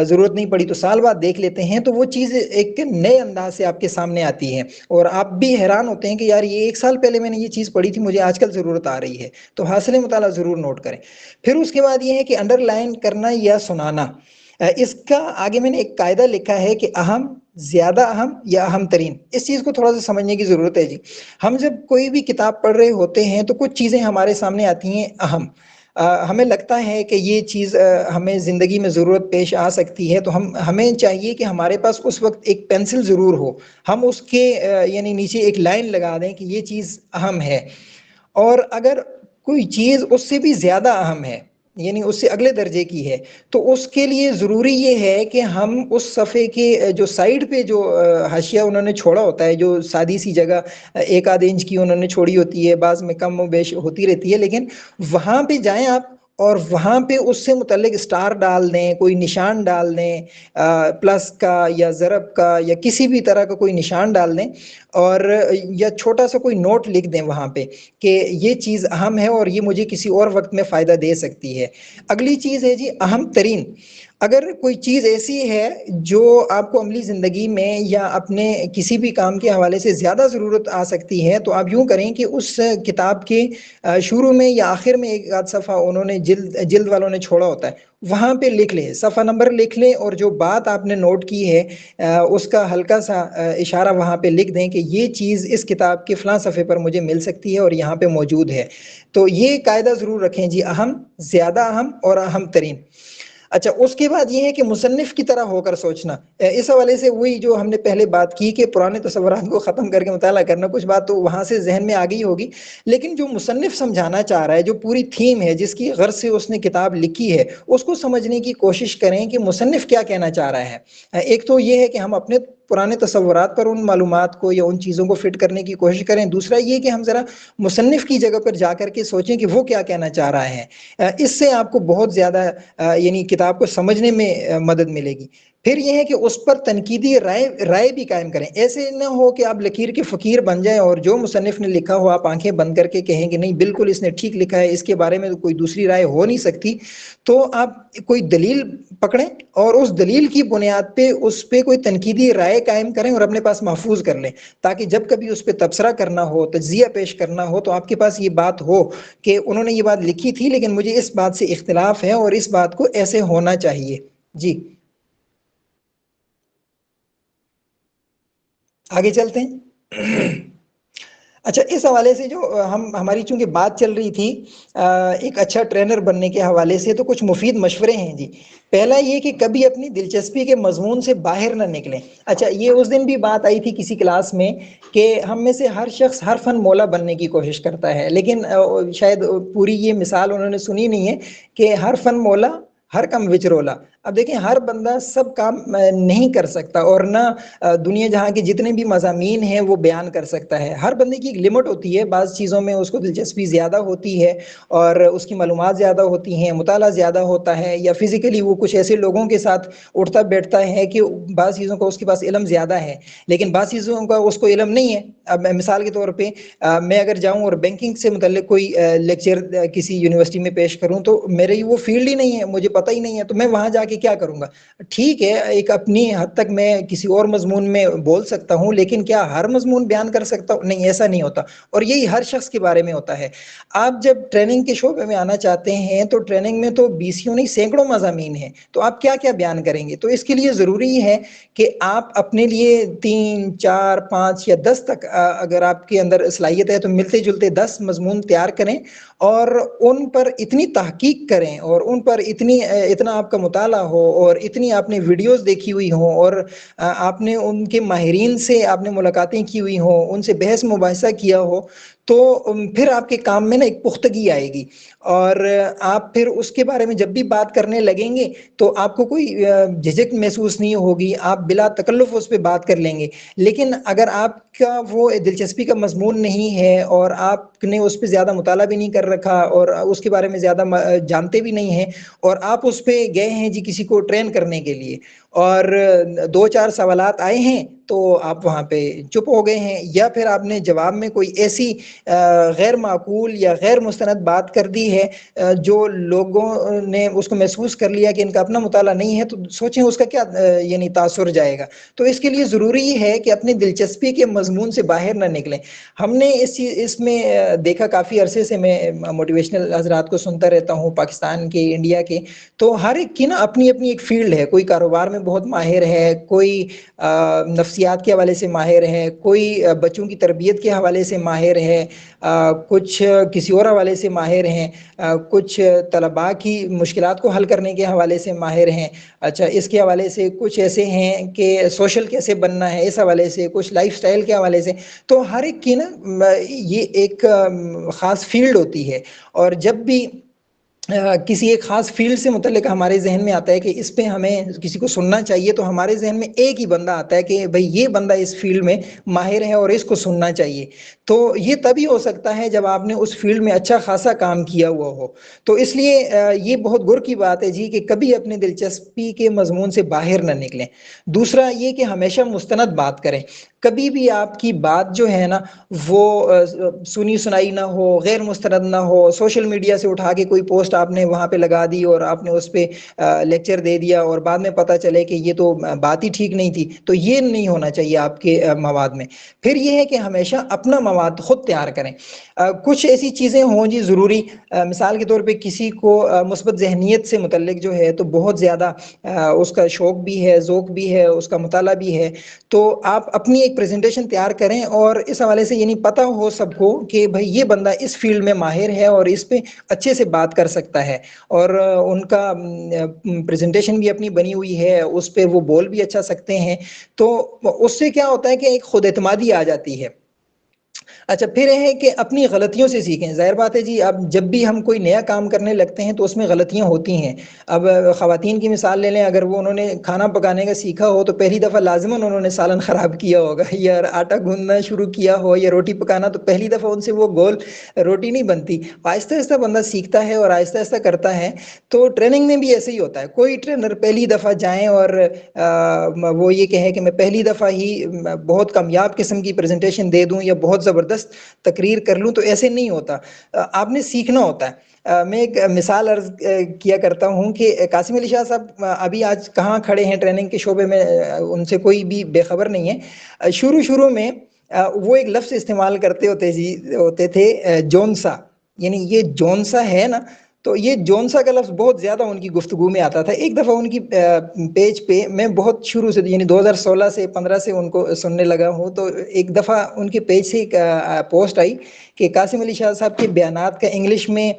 ضرورت نہیں پڑی تو سال بعد دیکھ لیتے ہیں، تو وہ چیز ایک نئے انداز سے آپ کے سامنے آتی ہے اور آپ بھی حیران ہوتے ہیں کہ یار یہ 1 سال پہلے میں نے یہ چیز پڑھی تھی، مجھے آج کل ضرورت آ رہی ہے۔ تو حاصل مطالعہ ضرور نوٹ کریں۔ پھر اس کے بعد یہ ہے کہ انڈر لائن کرنا یا سنانا، اس کا آگے میں نے ایک قاعدہ لکھا ہے کہ اہم، زیادہ اہم یا اہم ترین۔ اس چیز کو تھوڑا سا سمجھنے کی ضرورت ہے جی۔ ہم جب کوئی بھی کتاب پڑھ رہے ہوتے ہیں تو کچھ چیزیں ہمارے سامنے آتی ہیں اہم، ہمیں لگتا ہے کہ یہ چیز ہمیں زندگی میں ضرورت پیش آ سکتی ہے، تو ہمیں چاہیے کہ ہمارے پاس اس وقت ایک پینسل ضرور ہو، ہم اس کے یعنی نیچے ایک لائن لگا دیں کہ یہ چیز اہم ہے۔ اور اگر کوئی چیز اس سے بھی زیادہ اہم ہے، یعنی اس سے اگلے درجے کی ہے، تو اس کے لیے ضروری یہ ہے کہ ہم اس صفحے کے جو سائڈ پہ جو حاشیہ انہوں نے چھوڑا ہوتا ہے، جو سادی سی جگہ 1 آدھ انچ کی انہوں نے چھوڑی ہوتی ہے، بعض میں کم و بیش ہوتی رہتی ہے، لیکن وہاں پہ جائیں آپ اور وہاں پہ اس سے متعلق اسٹار ڈال دیں، کوئی نشان ڈال دیں، پلس کا یا ضرب کا یا کسی بھی طرح کا کوئی نشان ڈال دیں، اور یا چھوٹا سا کوئی نوٹ لکھ دیں وہاں پہ کہ یہ چیز اہم ہے اور یہ مجھے کسی اور وقت میں فائدہ دے سکتی ہے۔ اگلی چیز ہے جی اہم ترین، اگر کوئی چیز ایسی ہے جو آپ کو عملی زندگی میں یا اپنے کسی بھی کام کے حوالے سے زیادہ ضرورت آ سکتی ہے، تو آپ یوں کریں کہ اس کتاب کے شروع میں یا آخر میں ایک آدھ صفحہ انہوں نے جلد والوں نے چھوڑا ہوتا ہے، وہاں پہ لکھ لیں، صفحہ نمبر لکھ لیں، اور جو بات آپ نے نوٹ کی ہے اس کا ہلکا سا اشارہ وہاں پہ لکھ دیں کہ یہ چیز اس کتاب کے فلاں صفحے پر مجھے مل سکتی ہے اور یہاں پہ موجود ہے۔ تو یہ قاعدہ ضرور رکھیں جی، اہم، زیادہ اہم اور اہم ترین۔ اچھا، اس کے بعد یہ ہے کہ مصنف کی طرح ہو کر سوچنا۔ اس حوالے سے وہی جو ہم نے پہلے بات کی کہ پرانے تصورات کو ختم کر کے مطالعہ کرنا، کچھ بات تو وہاں سے ذہن میں آ گئی ہوگی، لیکن جو مصنف سمجھانا چاہ رہا ہے، جو پوری تھیم ہے جس کی غرض سے اس نے کتاب لکھی ہے، اس کو سمجھنے کی کوشش کریں کہ مصنف کیا کہنا چاہ رہا ہے۔ ایک تو یہ ہے کہ ہم اپنے پرانے تصورات پر ان معلومات کو یا ان چیزوں کو فٹ کرنے کی کوشش کریں، دوسرا یہ کہ ہم ذرا مصنف کی جگہ پر جا کر کے سوچیں کہ وہ کیا کہنا چاہ رہا ہے۔ اس سے آپ کو بہت زیادہ یعنی کتاب کو سمجھنے میں مدد ملے گی۔ پھر یہ ہے کہ اس پر تنقیدی رائے بھی قائم کریں۔ ایسے نہ ہو کہ آپ لکیر کے فقیر بن جائیں اور جو مصنف نے لکھا ہو آپ آنکھیں بند کر کے کہیں کہ نہیں بالکل اس نے ٹھیک لکھا ہے، اس کے بارے میں کوئی دوسری رائے ہو نہیں سکتی۔ تو آپ کوئی دلیل پکڑیں اور اس دلیل کی بنیاد پہ اس پہ کوئی تنقیدی رائے قائم کریں اور اپنے پاس محفوظ کر لیں، تاکہ جب کبھی اس پہ تبصرہ کرنا ہو، تجزیہ پیش کرنا ہو، تو آپ کے پاس یہ بات ہو کہ انہوں نے یہ بات لکھی تھی لیکن مجھے اس بات سے اختلاف ہے اور اس بات کو ایسے ہونا چاہیے۔ جی آگے چلتے ہیں۔ اچھا، اس حوالے سے جو ہماری چونکہ بات چل رہی تھی ایک اچھا ٹرینر بننے کے حوالے سے، تو کچھ مفید مشورے ہیں جی۔ پہلا یہ کہ کبھی اپنی دلچسپی کے مضمون سے باہر نہ نکلیں۔ اچھا، یہ اس دن بھی بات آئی تھی کسی کلاس میں کہ ہم میں سے ہر شخص ہر فن مولا بننے کی کوشش کرتا ہے، لیکن شاید پوری یہ مثال انہوں نے سنی نہیں ہے کہ ہر فن مولا ہر کم وچ رولا۔ اب دیکھیں، ہر بندہ سب کام نہیں کر سکتا، اور نہ دنیا جہاں کے جتنے بھی مضامین ہیں وہ بیان کر سکتا ہے۔ ہر بندے کی ایک لمٹ ہوتی ہے، بعض چیزوں میں اس کو دلچسپی زیادہ ہوتی ہے اور اس کی معلومات زیادہ ہوتی ہیں، مطالعہ زیادہ ہوتا ہے، یا فزیکلی وہ کچھ ایسے لوگوں کے ساتھ اٹھتا بیٹھتا ہے کہ بعض چیزوں کا اس کے پاس علم زیادہ ہے لیکن بعض چیزوں کا اس کو علم نہیں ہے۔ اب مثال کے طور پہ میں اگر جاؤں اور بینکنگ سے متعلق کوئی لیکچر کسی یونیورسٹی میں پیش کروں تو میرے وہ فیلڈ ہی نہیں ہے، مجھے پتہ ہی نہیں ہے، تو میں وہاں جا کے کیا کروں گا؟ ٹھیک ہے، ایک اپنی حد تک میں کسی اور مضمون میں بول سکتا ہوں، لیکن کیا ہر مضمون بیان کر سکتا ہوں؟ نہیں، ایسا نہیں ہوتا، اور یہی ہر شخص کے بارے میں ہوتا ہے۔ آپ جب ٹریننگ کے شعبے میں آنا چاہتے ہیں تو ٹریننگ میں تو بیسیوں نہیں سینکڑوں مضامین ہیں، تو آپ کیا کیا بیان کریں گے؟ تو اس کے لیے ضروری ہے کہ آپ اپنے لیے 3 4 5 یا 10 تک اگر آپ کے اندر صلاحیت ہے تو ملتے جلتے 10 مضمون تیار کریں اور ان پر اتنی تحقیق کریں اور ان پر اتنا آپ کا مطالعہ ہو اور اتنی آپ نے ویڈیوز دیکھی ہوئی ہوں اور آپ نے ان کے ماہرین سے آپ نے ملاقاتیں کی ہوئی ہوں، ان سے بحث مباحثہ کیا ہو، تو پھر آپ کے کام میں نا ایک پختگی آئے گی، اور آپ پھر اس کے بارے میں جب بھی بات کرنے لگیں گے تو آپ کو کوئی جھجک محسوس نہیں ہوگی، آپ بلا تکلف اس پہ بات کر لیں گے۔ لیکن اگر آپ کا وہ دلچسپی کا مضمون نہیں ہے اور آپ نے اس پہ زیادہ مطالعہ بھی نہیں کر رکھا اور اس کے بارے میں زیادہ جانتے بھی نہیں ہیں، اور آپ اس پہ گئے ہیں جی کسی کو ٹرین کرنے کے لیے، اور 2 4 سوالات آئے ہیں تو آپ وہاں پہ چپ ہو گئے ہیں، یا پھر آپ نے جواب میں کوئی ایسی غیر معقول یا غیر مستند بات کر دی ہے جو لوگوں نے اس کو محسوس کر لیا کہ ان کا اپنا مطالعہ نہیں ہے، تو سوچیں اس کا کیا یعنی تاثر جائے گا۔ تو اس کے لیے ضروری ہے کہ اپنی دلچسپی کے مضمون سے باہر نہ نکلیں۔ ہم نے اس میں دیکھا، کافی عرصے سے میں موٹیویشنل حضرات کو سنتا رہتا ہوں، پاکستان کے، انڈیا کے، تو ہر ایک کی نا اپنی اپنی ایک فیلڈ ہے۔ کوئی کاروبار میں بہت ماہر ہے، کوئی نفسیات کے حوالے سے ماہر ہے، کوئی بچوں کی تربیت کے حوالے سے ماہر ہے، کچھ کسی اور حوالے سے ماہر ہیں، کچھ طلباء کی مشکلات کو حل کرنے کے حوالے سے ماہر ہیں، اچھا اس کے حوالے سے کچھ ایسے ہیں کہ سوشل کیسے بننا ہے اس حوالے سے، کچھ لائف سٹائل کے حوالے سے۔ تو ہر ایک کی نا یہ ایک خاص فیلڈ ہوتی ہے، اور جب بھی کسی ایک خاص فیلڈ سے متعلق ہمارے ذہن میں آتا ہے کہ اس پہ ہمیں کسی کو سننا چاہیے، تو ہمارے ذہن میں ایک ہی بندہ آتا ہے کہ بھئی یہ بندہ اس فیلڈ میں ماہر ہے اور اس کو سننا چاہیے۔ تو یہ تبھی ہو سکتا ہے جب آپ نے اس فیلڈ میں اچھا خاصا کام کیا ہوا ہو۔ تو اس لیے یہ بہت غور کی بات ہے جی کہ کبھی اپنی دلچسپی کے مضمون سے باہر نہ نکلیں۔ دوسرا یہ کہ ہمیشہ مستند بات کریں، کبھی بھی آپ کی بات جو ہے نا وہ سنی سنائی نہ ہو، غیر مستند نہ ہو، سوشل میڈیا سے اٹھا کے کوئی پوسٹ آپ نے وہاں پہ لگا دی اور آپ نے اس پہ لیکچر دے دیا اور بعد میں پتہ چلے کہ یہ تو بات ہی ٹھیک نہیں تھی، تو یہ نہیں ہونا چاہیے آپ کے مواد میں۔ پھر یہ ہے کہ ہمیشہ اپنا مواد خود تیار کریں۔ کچھ ایسی چیزیں ہوں جی ضروری، مثال کے طور پہ کسی کو مثبت ذہنیت سے متعلق جو ہے تو بہت زیادہ اس کا شوق بھی ہے، ذوق بھی ہے، اس کا مطالعہ بھی ہے، تو آپ اپنی ایک پریزنٹیشن تیار کریں اور اس حوالے سے یعنی پتہ ہو سب کو کہ بھائی یہ بندہ اس فیلڈ میں ماہر ہے اور اس پہ اچھے سے بات کر سکتا ہے، اور ان کا پریزنٹیشن بھی اپنی بنی ہوئی ہے، اس پہ وہ بول بھی اچھا سکتے ہیں، تو اس سے کیا ہوتا ہے کہ ایک خود اعتمادی آ جاتی ہے۔ اچھا پھر یہ ہے کہ اپنی غلطیوں سے سیکھیں۔ ظاہر بات ہے جی، اب جب بھی ہم کوئی نیا کام کرنے لگتے ہیں تو اس میں غلطیاں ہوتی ہیں۔ اب خواتین کی مثال لے لیں، اگر وہ انہوں نے کھانا پکانے کا سیکھا ہو تو پہلی دفعہ لازماً انہوں نے سالن خراب کیا ہوگا، یا آٹا گوندنا شروع کیا ہو یا روٹی پکانا، تو پہلی دفعہ ان سے وہ گول روٹی نہیں بنتی۔ آہستہ آہستہ بندہ سیکھتا ہے اور آہستہ آہستہ کرتا ہے۔ تو ٹریننگ میں بھی ایسے ہی ہوتا ہے، کوئی ٹرینر پہلی دفعہ جائیں اور وہ یہ کہے کہ میں پہلی دفعہ ہی بہت کامیاب قسم کی پریزنٹیشن دے دوں یا بہت زبردست تقریر کر لوں، تو ایسے نہیں ہوتا۔ آپ نے سیکھنا ہوتا ہے۔ میں ایک مثال عرض کیا کرتا ہوں کہ قاسم علی شاہ صاحب ابھی آج کہاں کھڑے ہیں ٹریننگ کے شعبے میں، ان سے کوئی بھی بے خبر نہیں ہے۔ شروع میں وہ ایک لفظ استعمال کرتے ہوتے تھے، جونسا، یعنی یہ جونسا ہے نا، تو یہ جونسا کا لفظ بہت زیادہ ان کی گفتگو میں آتا تھا۔ ایک دفعہ ان کی پیج پہ میں بہت شروع سے یعنی 2016 سے 15 سے ان کو سننے لگا ہوں، تو ایک دفعہ ان کے پیج سے ایک پوسٹ آئی کہ قاسم علی شاہ صاحب کے بیانات کا انگلش میں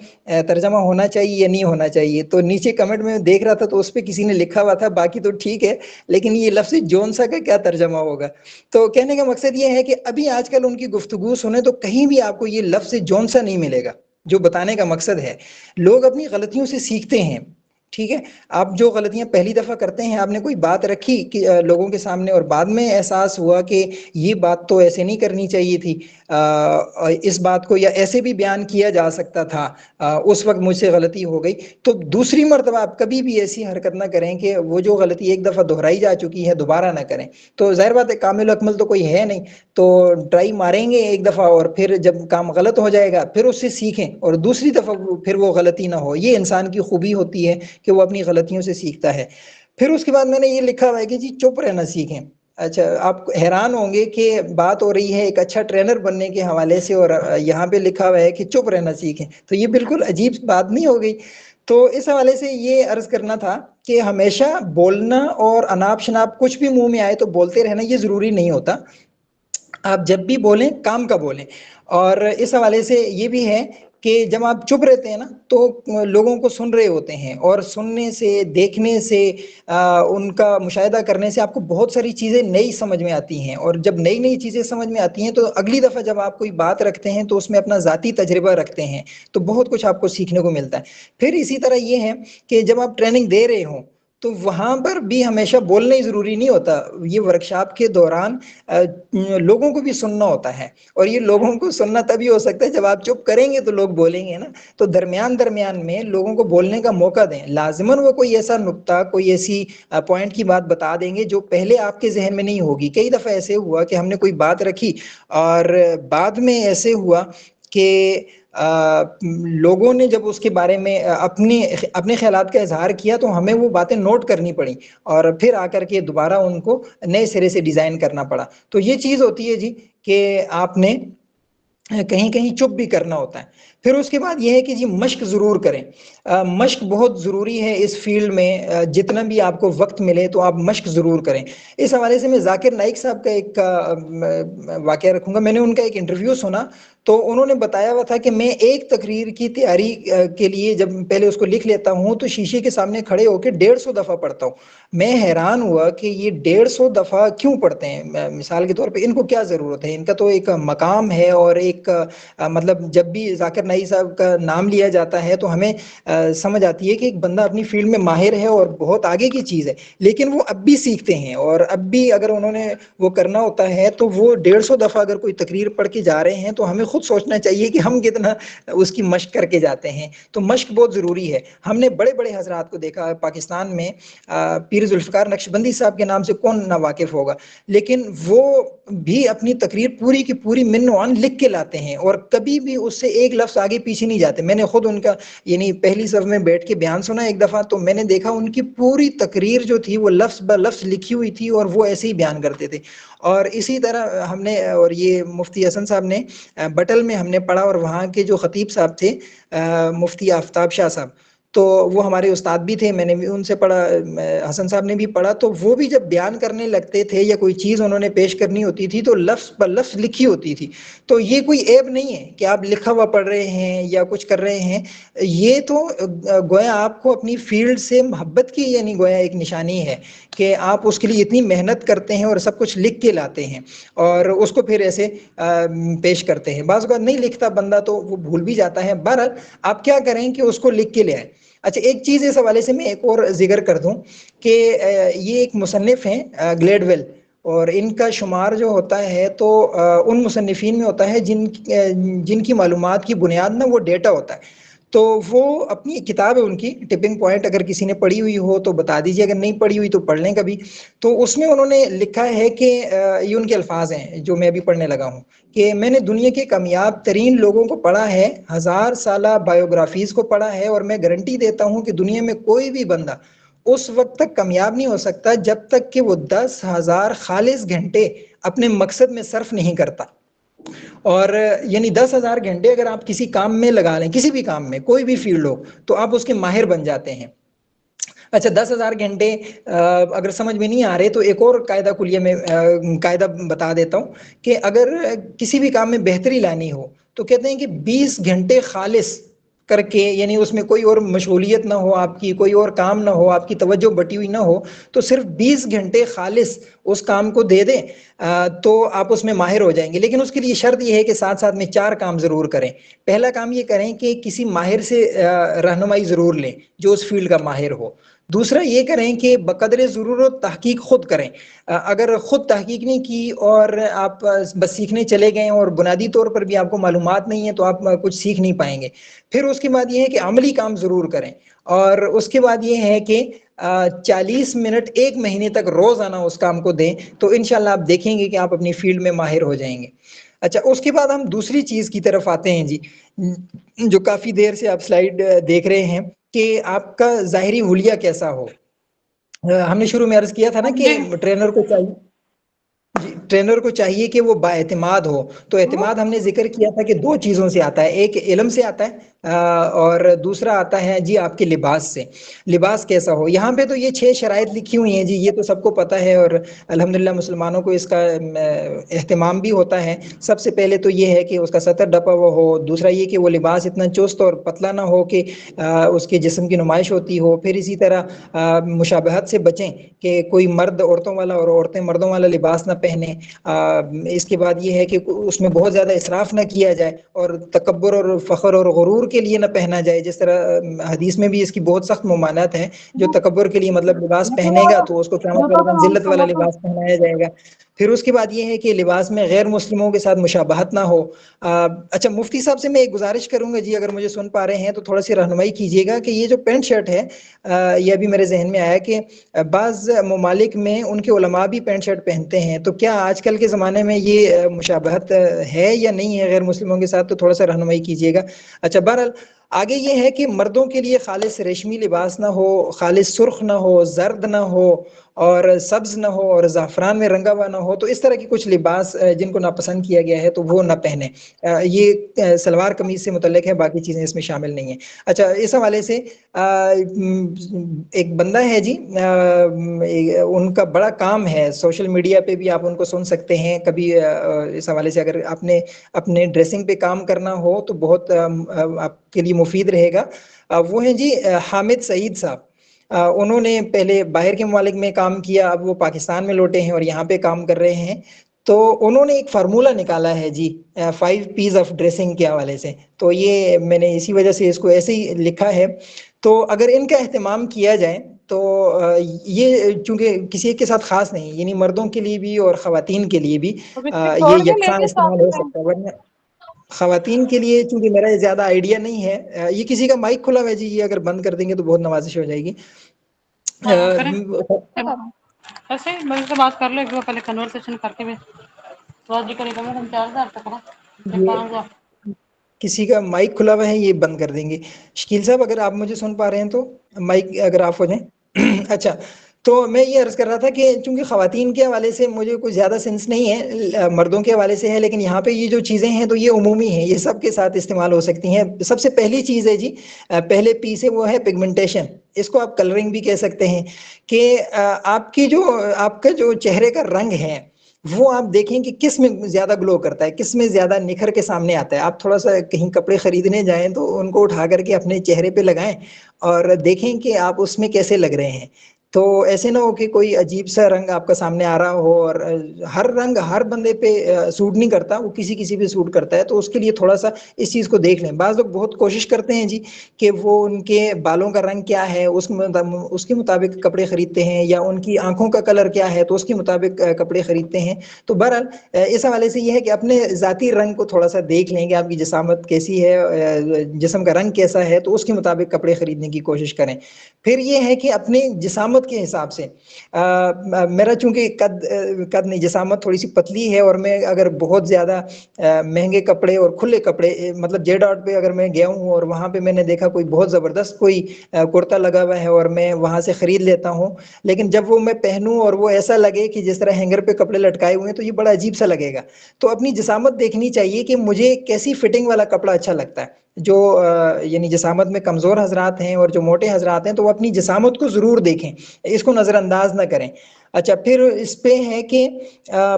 ترجمہ ہونا چاہیے یا نہیں ہونا چاہیے۔ تو نیچے کمنٹ میں دیکھ رہا تھا تو اس پہ کسی نے لکھا ہوا تھا باقی تو ٹھیک ہے، لیکن یہ لفظ جونسا کا کیا ترجمہ ہوگا۔ تو کہنے کا مقصد یہ ہے کہ ابھی آج کل ان کی گفتگو سنیں تو کہیں بھی آپ کو یہ لفظ جونسا نہیں ملے گا۔ جو بتانے کا مقصد ہے، لوگ اپنی غلطیوں سے سیکھتے ہیں، ٹھیک ہے۔ آپ جو غلطیاں پہلی دفعہ کرتے ہیں، آپ نے کوئی بات رکھی کہ لوگوں کے سامنے اور بعد میں احساس ہوا کہ یہ بات تو ایسے نہیں کرنی چاہیے تھی، اس بات کو یا ایسے بھی بیان کیا جا سکتا تھا، اس وقت مجھ سے غلطی ہو گئی، تو دوسری مرتبہ آپ کبھی بھی ایسی حرکت نہ کریں کہ وہ جو غلطی ایک دفعہ دہرائی جا چکی ہے دوبارہ نہ کریں۔ تو ظاہر بات ہے کامل اکمل تو کوئی ہے نہیں، تو ٹرائی ماریں گے ایک دفعہ اور پھر جب کام غلط ہو جائے گا پھر اس سے سیکھیں اور دوسری دفعہ پھر وہ غلطی نہ ہو۔ یہ انسان کی خوبی ہوتی ہے کہ وہ اپنی غلطیوں سے سیکھتا ہے۔ پھر اس کے بعد میں نے یہ لکھا ہوا ہے کہ جی چپ رہنا سیکھیں۔ اچھا آپ حیران ہوں گے کہ بات ہو رہی ہے ایک اچھا ٹرینر بننے کے حوالے سے اور یہاں پہ لکھا ہوا ہے کہ چپ رہنا سیکھیں، تو یہ بالکل عجیب بات نہیں ہو گئی؟ تو اس حوالے سے یہ عرض کرنا تھا کہ ہمیشہ بولنا اور اناپ شناپ کچھ بھی منہ میں آئے تو بولتے رہنا یہ ضروری نہیں ہوتا۔ آپ جب بھی بولیں کام کا بولیں۔ اور اس حوالے سے یہ بھی ہے کہ جب آپ چپ رہتے ہیں نا تو لوگوں کو سن رہے ہوتے ہیں، اور سننے سے، دیکھنے سے، ان کا مشاہدہ کرنے سے آپ کو بہت ساری چیزیں نئی سمجھ میں آتی ہیں، اور جب نئی نئی چیزیں سمجھ میں آتی ہیں تو اگلی دفعہ جب آپ کوئی بات رکھتے ہیں تو اس میں اپنا ذاتی تجربہ رکھتے ہیں، تو بہت کچھ آپ کو سیکھنے کو ملتا ہے۔ پھر اسی طرح یہ ہے کہ جب آپ ٹریننگ دے رہے ہوں تو وہاں پر بھی ہمیشہ بولنا ہی ضروری نہیں ہوتا۔ یہ ورکشاپ کے دوران لوگوں کو بھی سننا ہوتا ہے، اور یہ لوگوں کو سننا تبھی ہو سکتا ہے جب آپ چپ کریں گے تو لوگ بولیں گے نا۔ تو درمیان میں لوگوں کو بولنے کا موقع دیں، لازماً وہ کوئی ایسا نقطہ، کوئی ایسی پوائنٹ کی بات بتا دیں گے جو پہلے آپ کے ذہن میں نہیں ہوگی۔ کئی دفعہ ایسے ہوا کہ ہم نے کوئی بات رکھی اور بعد میں ایسے ہوا کہ لوگوں نے جب اس کے بارے میں اپنے خیالات کا اظہار کیا تو ہمیں وہ باتیں نوٹ کرنی پڑیں، اور پھر آ کر کے دوبارہ ان کو نئے سرے سے ڈیزائن کرنا پڑا۔ تو یہ چیز ہوتی ہے جی کہ آپ نے کہیں کہیں چپ بھی کرنا ہوتا ہے۔ پھر اس کے بعد یہ ہے کہ جی مشق ضرور کریں۔ مشق بہت ضروری ہے اس فیلڈ میں، جتنا بھی آپ کو وقت ملے تو آپ مشق ضرور کریں۔ اس حوالے سے میں ذاکر نائک صاحب کا ایک واقعہ رکھوں گا۔ میں نے ان کا ایک انٹرویو سنا، تو انہوں نے بتایا ہوا تھا کہ میں ایک تقریر کی تیاری کے لیے جب پہلے اس کو لکھ لیتا ہوں تو شیشے کے سامنے کھڑے ہو کے 150 دفعہ پڑھتا ہوں. میں حیران ہوا کہ یہ 150 دفعہ کیوں پڑھتے ہیں. مثال کے طور پہ ان کو کیا ضرورت ہے؟ ان کا تو ایک مقام ہے، اور ایک مطلب جب بھی ذاکر نائی صاحب کا نام لیا جاتا ہے تو ہمیں سمجھ آتی ہے کہ ایک بندہ اپنی فیلڈ میں ماہر ہے اور بہت آگے کی چیز ہے. لیکن وہ اب بھی سیکھتے ہیں، اور اب بھی اگر انہوں نے وہ کرنا ہوتا ہے تو وہ 150 دفعہ اگر کوئی تقریر پڑھ کے جا رہے ہیں تو ہمیں خود سوچنا چاہیے کہ ہم کتنا اس کی مشق کر کے جاتے ہیں. تو مشق بہت ضروری ہے. ہم نے بڑے بڑے حضرات کو دیکھا پاکستان میں، پیر ذوالفقار نقشبندی صاحب کے نام سے کون نہ واقف ہوگا، لیکن وہ بھی اپنی تقریر پوری کی پوری من و عن لکھ کے لاتے ہیں، اور کبھی بھی اس سے ایک لفظ آگے پیچھے نہیں جاتے. میں نے خود ان کا یعنی پہلی صف میں بیٹھ کے بیان سنا ایک دفعہ، تو میں نے دیکھا ان کی پوری تقریر جو تھی وہ لفظ بہ لفظ لکھی ہوئی تھی، اور وہ ایسے ہی بیان کرتے تھے. اور اسی طرح ہم نے، اور یہ مفتی حسن صاحب نے بٹل میں ہم نے پڑھا، اور وہاں کے جو خطیب صاحب تھے مفتی آفتاب شاہ صاحب، تو وہ ہمارے استاد بھی تھے، میں نے بھی ان سے پڑھا، حسن صاحب نے بھی پڑھا. تو وہ بھی جب بیان کرنے لگتے تھے یا کوئی چیز انہوں نے پیش کرنی ہوتی تھی تو لفظ بہ لفظ لکھی ہوتی تھی. تو یہ کوئی عیب نہیں ہے کہ آپ لکھا ہوا پڑھ رہے ہیں یا کچھ کر رہے ہیں. یہ تو گویا آپ کو اپنی فیلڈ سے محبت کی یعنی گویا ایک نشانی ہے کہ آپ اس کے لیے اتنی محنت کرتے ہیں اور سب کچھ لکھ کے لاتے ہیں اور اس کو پھر ایسے پیش کرتے ہیں. بعض اوقات نہیں لکھتا بندہ تو وہ بھول بھی جاتا ہے. بہرحال آپ کیا کریں کہ اس کو لکھ کے لے آئیں. اچھا، ایک چیز اس حوالے سے میں ایک اور ذکر کر دوں کہ یہ ایک مصنف ہیں گلیڈ ویل، اور ان کا شمار جو ہوتا ہے تو ان مصنفین میں ہوتا ہے جن کی معلومات کی بنیاد نہ وہ ڈیٹا ہوتا ہے. تو وہ اپنی کتاب ہے ان کی ٹپنگ پوائنٹ، اگر کسی نے پڑھی ہوئی ہو تو بتا دیجیے، اگر نہیں پڑھی ہوئی تو پڑھ لیں کبھی. تو اس میں انہوں نے لکھا ہے کہ یہ ان کے الفاظ ہیں جو میں ابھی پڑھنے لگا ہوں، کہ میں نے دنیا کے کامیاب ترین لوگوں کو پڑھا ہے، 1000 سالہ بایوگرافیز کو پڑھا ہے، اور میں گارنٹی دیتا ہوں کہ دنیا میں کوئی بھی بندہ اس وقت تک کامیاب نہیں ہو سکتا جب تک کہ وہ 10,000 خالص گھنٹے اپنے مقصد میں صرف نہیں کرتا. اور یعنی 10,000 گھنٹے اگر آپ کسی کام میں لگا لیں، کسی بھی کام میں کوئی بھی فیلڈ ہو، تو آپ اس کے ماہر بن جاتے ہیں. اچھا، 10,000 گھنٹے اگر سمجھ میں نہیں آ رہے تو ایک اور قاعدہ کلیہ میں قاعدہ بتا دیتا ہوں کہ اگر کسی بھی کام میں بہتری لانی ہو تو کہتے ہیں کہ 20 گھنٹے خالص کر کے، یعنی اس میں کوئی اور مشغولیت نہ ہو، آپ کی کوئی اور کام نہ ہو، آپ کی توجہ بٹی ہوئی نہ ہو، تو صرف 20 گھنٹے خالص اس کام کو دے دیں تو آپ اس میں ماہر ہو جائیں گے. لیکن اس کے لیے شرط یہ ہے کہ ساتھ ساتھ میں 4 کام ضرور کریں. پہلا کام یہ کریں کہ کسی ماہر سے رہنمائی ضرور لیں جو اس فیلڈ کا ماہر ہو. دوسرا یہ کریں کہ بقدر ضرورت تحقیق خود کریں. اگر خود تحقیق نہیں کی اور آپ بس سیکھنے چلے گئے اور بنیادی طور پر بھی آپ کو معلومات نہیں ہے تو آپ کچھ سیکھ نہیں پائیں گے. پھر اس کے بعد یہ ہے کہ عملی کام ضرور کریں، اور اس کے بعد یہ ہے کہ 40 منٹ 1 مہینے تک روزانہ اس کام کو دیں، تو انشاءاللہ آپ دیکھیں گے کہ آپ اپنی فیلڈ میں ماہر ہو جائیں گے. اچھا، اس کے بعد ہم دوسری چیز کی طرف آتے ہیں جی، جو کافی دیر سے آپ سلائیڈ دیکھ رہے ہیں کہ آپ کا ظاہری حلیہ کیسا ہو. ہم نے شروع میں عرض کیا تھا نا کہ ٹرینر کو چاہیے، جی ٹرینر کو چاہیے کہ وہ با اعتماد ہو. تو اعتماد ہم نے ذکر کیا تھا کہ 2 چیزوں سے آتا ہے، ایک علم سے آتا ہے اور دوسرا آتا ہے جی آپ کے لباس سے. لباس کیسا ہو، یہاں پہ تو یہ 6 شرائط لکھی ہوئی ہیں جی، یہ تو سب کو پتہ ہے اور الحمدللہ مسلمانوں کو اس کا اہتمام بھی ہوتا ہے. سب سے پہلے تو یہ ہے کہ اس کا سطر ڈپا ہوا ہو، دوسرا یہ کہ وہ لباس اتنا چست اور پتلا نہ ہو کہ اس کے جسم کی نمائش ہوتی ہو. پھر اسی طرح مشابہت سے بچیں کہ کوئی مرد عورتوں والا اور عورتیں مردوں والا لباس نہ پہنیں. اس کے بعد یہ ہے کہ اس میں بہت زیادہ اسراف نہ کیا جائے اور تکبر اور فخر اور غرور کے لیے نہ پہنا جائے. جس طرح حدیث میں بھی اس کی بہت سخت ممانعت ہے، جو تکبر کے لیے مطلب لباس پہنے گا تو اس کو قیامت والے دن ذلت والا لباس پہنایا جائے گا. پھر اس کے بعد یہ ہے کہ لباس میں غیر مسلموں کے ساتھ مشابہت نہ ہو. اچھا، مفتی صاحب سے میں ایک گزارش کروں گا جی، اگر مجھے سن پا رہے ہیں تو تھوڑا سی رہنمائی کیجیے گا کہ یہ جو پینٹ شرٹ ہے، یہ ابھی میرے ذہن میں آیا کہ بعض ممالک میں ان کے علماء بھی پینٹ شرٹ پہنتے ہیں، تو کیا آج کل کے زمانے میں یہ مشابہت ہے یا نہیں ہے غیر مسلموں کے ساتھ؟ تو تھوڑا سا رہنمائی کیجیے گا. اچھا، بہرحال آگے یہ ہے کہ مردوں کے لیے خالص ریشمی لباس نہ ہو، خالص سرخ نہ ہو، زرد نہ ہو اور سبز نہ ہو اور زعفران میں رنگا ہوا نہ ہو، تو اس طرح کی کچھ لباس جن کو ناپسند کیا گیا ہے تو وہ نہ پہنے. یہ سلوار قمیض سے متعلق ہے، باقی چیزیں اس میں شامل نہیں ہیں. اچھا، اس حوالے سے ایک بندہ ہے جی، ان کا بڑا کام ہے، سوشل میڈیا پہ بھی آپ ان کو سن سکتے ہیں کبھی. اس حوالے سے اگر آپ نے اپنے ڈریسنگ پہ کام کرنا ہو تو بہت آپ کے لیے مفید رہے گا. وہ ہیں جی حامد سعید صاحب. انہوں نے پہلے باہر کے ممالک میں کام کیا، اب وہ پاکستان میں لوٹے ہیں اور یہاں پہ کام کر رہے ہیں. تو انہوں نے ایک فارمولہ نکالا ہے جی 5 P's آف ڈریسنگ کے حوالے سے. تو یہ میں نے اسی وجہ سے اس کو ایسے ہی لکھا ہے. تو اگر ان کا اہتمام کیا جائے تو یہ چونکہ کسی ایک کے ساتھ خاص نہیں، یعنی مردوں کے لیے بھی اور خواتین کے لیے بھی یہ یکساں استعمال ہو سکتا ہے. ورنہ خواتین کے لیے چونکہ میرا زیادہ آئیڈیا نہیں ہے. یہ کسی کا مائک کھلا ہوا ہے جی، یہ اگر بند کر دیں گے تو بہت نوازش ہو جائے گی.
ایسے میں سے بات کر لو، ایک بار پہلے کنورسیشن کر کے تو آج کرے گا میں 4000 تک نا
یہ
5000.
کسی کا مائک کھلا ہوا ہے، یہ بند کر دیں گے. شکیل صاحب اگر آپ مجھے سن پا رہے ہیں تو مائک اگر آف ہو جائیں. اچھا، تو میں یہ عرض کر رہا تھا کہ چونکہ خواتین کے حوالے سے مجھے کوئی زیادہ سینس نہیں ہے، مردوں کے حوالے سے ہے، لیکن یہاں پہ یہ جو چیزیں ہیں تو یہ عمومی ہیں، یہ سب کے ساتھ استعمال ہو سکتی ہیں. سب سے پہلی چیز ہے جی، پہلے پی سے وہ ہے پگمنٹیشن. اس کو آپ کلرنگ بھی کہہ سکتے ہیں کہ آپ کا جو چہرے کا رنگ ہے وہ آپ دیکھیں کہ کس میں زیادہ گلو کرتا ہے، کس میں زیادہ نکھر کے سامنے آتا ہے. آپ تھوڑا سا کہیں کپڑے خریدنے جائیں تو ان کو اٹھا کر کے اپنے چہرے پہ لگائیں اور دیکھیں کہ آپ اس میں کیسے لگ رہے ہیں. تو ایسے نہ ہو کہ کوئی عجیب سا رنگ آپ کا سامنے آ رہا ہو، اور ہر رنگ ہر بندے پہ سوٹ نہیں کرتا، وہ کسی کسی پہ سوٹ کرتا ہے. تو اس کے لیے تھوڑا سا اس چیز کو دیکھ لیں. بعض لوگ بہت کوشش کرتے ہیں جی کہ وہ ان کے بالوں کا رنگ کیا ہے اس کے مطابق کپڑے خریدتے ہیں، یا ان کی آنکھوں کا کلر کیا ہے تو اس کے مطابق کپڑے خریدتے ہیں. تو بہرحال اس حوالے سے یہ ہے کہ اپنے ذاتی رنگ کو تھوڑا سا دیکھ لیں کہ آپ کی جسامت کیسی ہے، جسم کا رنگ کیسا ہے، تو اس کے مطابق کپڑے خریدنے کی کوشش کریں. پھر یہ ہے کہ اپنی جسامت کے حساب سے میرا چونکہ قد نہیں، جسامت تھوڑی سی پتلی ہے، اور میں اگر بہت زیادہ مہنگے کپڑے اور کھلے کپڑے مطلب جے ڈاٹ پہ اگر میں گیا ہوں اور وہاں پہ میں نے دیکھا کوئی بہت زبردست کوئی کرتا لگا ہوا ہے اور میں وہاں سے خرید لیتا ہوں، لیکن جب وہ میں پہنوں اور وہ ایسا لگے کہ جس طرح ہینگر پہ کپڑے لٹکائے ہوئے ہیں تو یہ بڑا عجیب سا لگے گا. تو اپنی جسامت دیکھنی چاہیے کہ مجھے کیسی فٹنگ والا کپڑا اچھا لگتا ہے. جو یعنی جسامت میں کمزور حضرات ہیں اور جو موٹے حضرات ہیں تو وہ اپنی جسامت کو ضرور دیکھیں، اس کو نظر انداز نہ کریں. اچھا، پھر اس پہ ہے کہ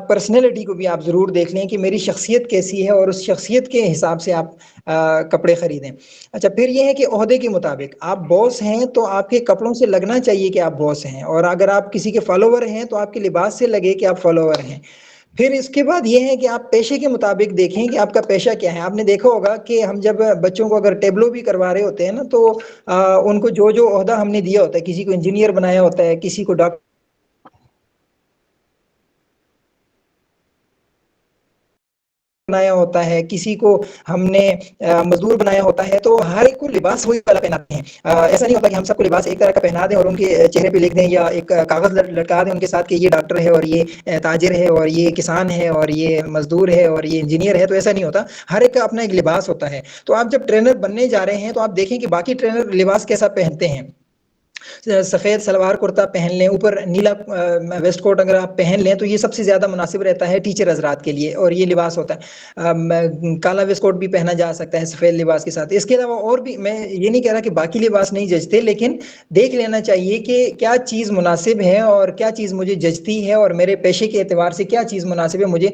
پرسنالٹی کو بھی آپ ضرور دیکھ لیں کہ میری شخصیت کیسی ہے، اور اس شخصیت کے حساب سے آپ کپڑے خریدیں. اچھا، پھر یہ ہے کہ عہدے کے مطابق آپ باس ہیں تو آپ کے کپڑوں سے لگنا چاہیے کہ آپ باس ہیں، اور اگر آپ کسی کے فالوور ہیں تو آپ کے لباس سے لگے کہ آپ فالوور ہیں. پھر اس کے بعد یہ ہے کہ آپ پیشے کے مطابق دیکھیں کہ آپ کا پیشہ کیا ہے. آپ نے دیکھا ہوگا کہ ہم جب بچوں کو اگر ٹیبلو بھی کروا رہے ہوتے ہیں نا تو ان کو جو عہدہ ہم نے دیا ہوتا ہے، کسی کو انجینئر بنایا ہوتا ہے، کسی کو ڈاکٹر بنایا ہوتا ہے، کسی کو ہم نے مزدور بنایا ہوتا ہے، تو ہر ایک کو لباس وہی والا پہناتے ہیں. ایسا نہیں ہوتا کہ ہم سب کو لباس ایک طرح کا پہنا دیں اور ان کے چہرے پہ لکھ دیں یا ایک کاغذ لٹکا دیں ان کے ساتھ کہ یہ ڈاکٹر ہے اور یہ تاجر ہے اور یہ کسان ہے اور یہ مزدور ہے اور یہ انجینئر ہے. تو ایسا نہیں ہوتا، ہر ایک کا اپنا ایک لباس ہوتا ہے. تو آپ جب ٹرینر بننے جا رہے ہیں تو آپ دیکھیں کہ باقی ٹرینر لباس کیسا پہنتے ہیں. سفید سلوار کرتا پہن لیں، اوپر نیلا ویسٹ کوٹ اگر آپ پہن لیں تو یہ سب سے زیادہ مناسب رہتا ہے ٹیچر حضرات کے لیے، اور یہ لباس ہوتا ہے. کالا ویسٹ کوٹ بھی پہنا جا سکتا ہے سفید لباس کے ساتھ. اس کے علاوہ اور بھی، میں یہ نہیں کہہ رہا کہ باقی لباس نہیں جچتے، لیکن دیکھ لینا چاہیے کہ کیا چیز مناسب ہے اور کیا چیز مجھے جچتی ہے، اور میرے پیشے کے اعتبار سے کیا چیز مناسب ہے، مجھے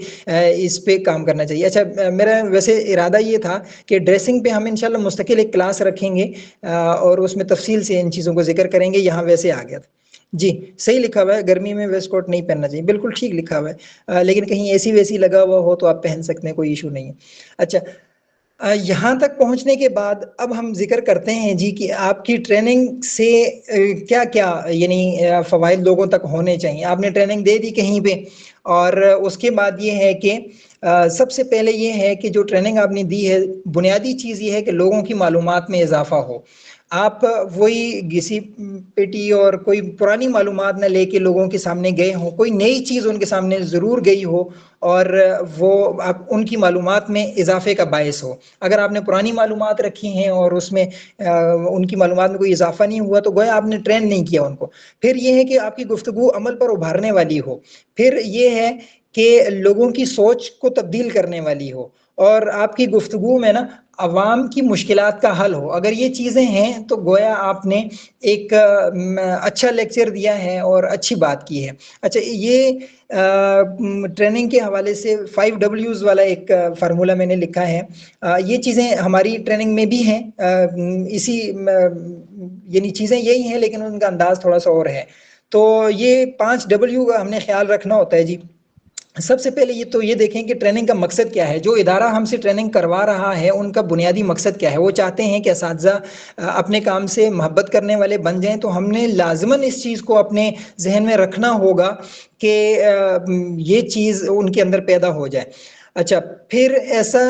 اس پہ کام کرنا چاہیے. اچھا، میرا ویسے ارادہ یہ تھا کہ ڈریسنگ پہ ہم انشاءاللہ مستقل ایک کلاس رکھیں گے اور اس میں تفصیل سے ان چیزوں کو ذکر کریں گے. یہاں ویسے آ گیا تھا جی، صحیح لکھا ہوا ہے، گرمی میں ویسٹ کوٹ نہیں پہننا چاہیے، بالکل ٹھیک لکھا ہوا ہے. لیکن کہیں ایسی ویسی لگا ہوا ہو تو آپ پہن سکتے ہیں، کوئی ایشو نہیں ہے. اچھا، یہاں تک پہنچنے کے بعد اب ہم ذکر کرتے ہیں جی کہ آپ کی ٹریننگ سے کیا کیا یعنی فوائد لوگوں تک ہونے چاہیے. آپ نے ٹریننگ دے دی کہیں پہ، اور اس کے بعد یہ ہے کہ سب سے پہلے یہ ہے کہ جو ٹریننگ آپ نے دی ہے، بنیادی چیز یہ ہے کہ لوگوں کی معلومات میں اضافہ ہو. آپ وہی گھسی پیٹی اور کوئی پرانی معلومات نہ لے کے لوگوں کے سامنے گئے ہوں، کوئی نئی چیز ان کے سامنے ضرور گئی ہو اور وہ ان کی معلومات میں اضافے کا باعث ہو۔ اگر آپ نے پرانی معلومات رکھی ہیں اور اس میں ان کی معلومات میں کوئی اضافہ نہیں ہوا تو گویا آپ نے ٹرین نہیں کیا ان کو۔ پھر یہ ہے کہ آپ کی گفتگو عمل پر ابھارنے والی ہو، پھر یہ ہے کہ لوگوں کی سوچ کو تبدیل کرنے والی ہو، اور آپ کی گفتگو میں نا عوام کی مشکلات کا حل ہو۔ اگر یہ چیزیں ہیں تو گویا آپ نے ایک اچھا لیکچر دیا ہے اور اچھی بات کی ہے۔ اچھا، یہ ٹریننگ کے حوالے سے 5 Ws والا ایک فارمولا میں نے لکھا ہے، یہ چیزیں ہماری ٹریننگ میں بھی ہیں، اسی یعنی چیزیں یہی ہیں لیکن ان کا انداز تھوڑا سا اور ہے۔ تو یہ 5W کا ہم نے خیال رکھنا ہوتا ہے جی۔ سب سے پہلے یہ تو یہ دیکھیں کہ ٹریننگ کا مقصد کیا ہے، جو ادارہ ہم سے ٹریننگ کروا رہا ہے ان کا بنیادی مقصد کیا ہے۔ وہ چاہتے ہیں کہ اساتذہ اپنے کام سے محبت کرنے والے بن جائیں، تو ہم نے لازماً اس چیز کو اپنے ذہن میں رکھنا ہوگا کہ یہ چیز ان کے اندر پیدا ہو جائے۔ اچھا، پھر ایسا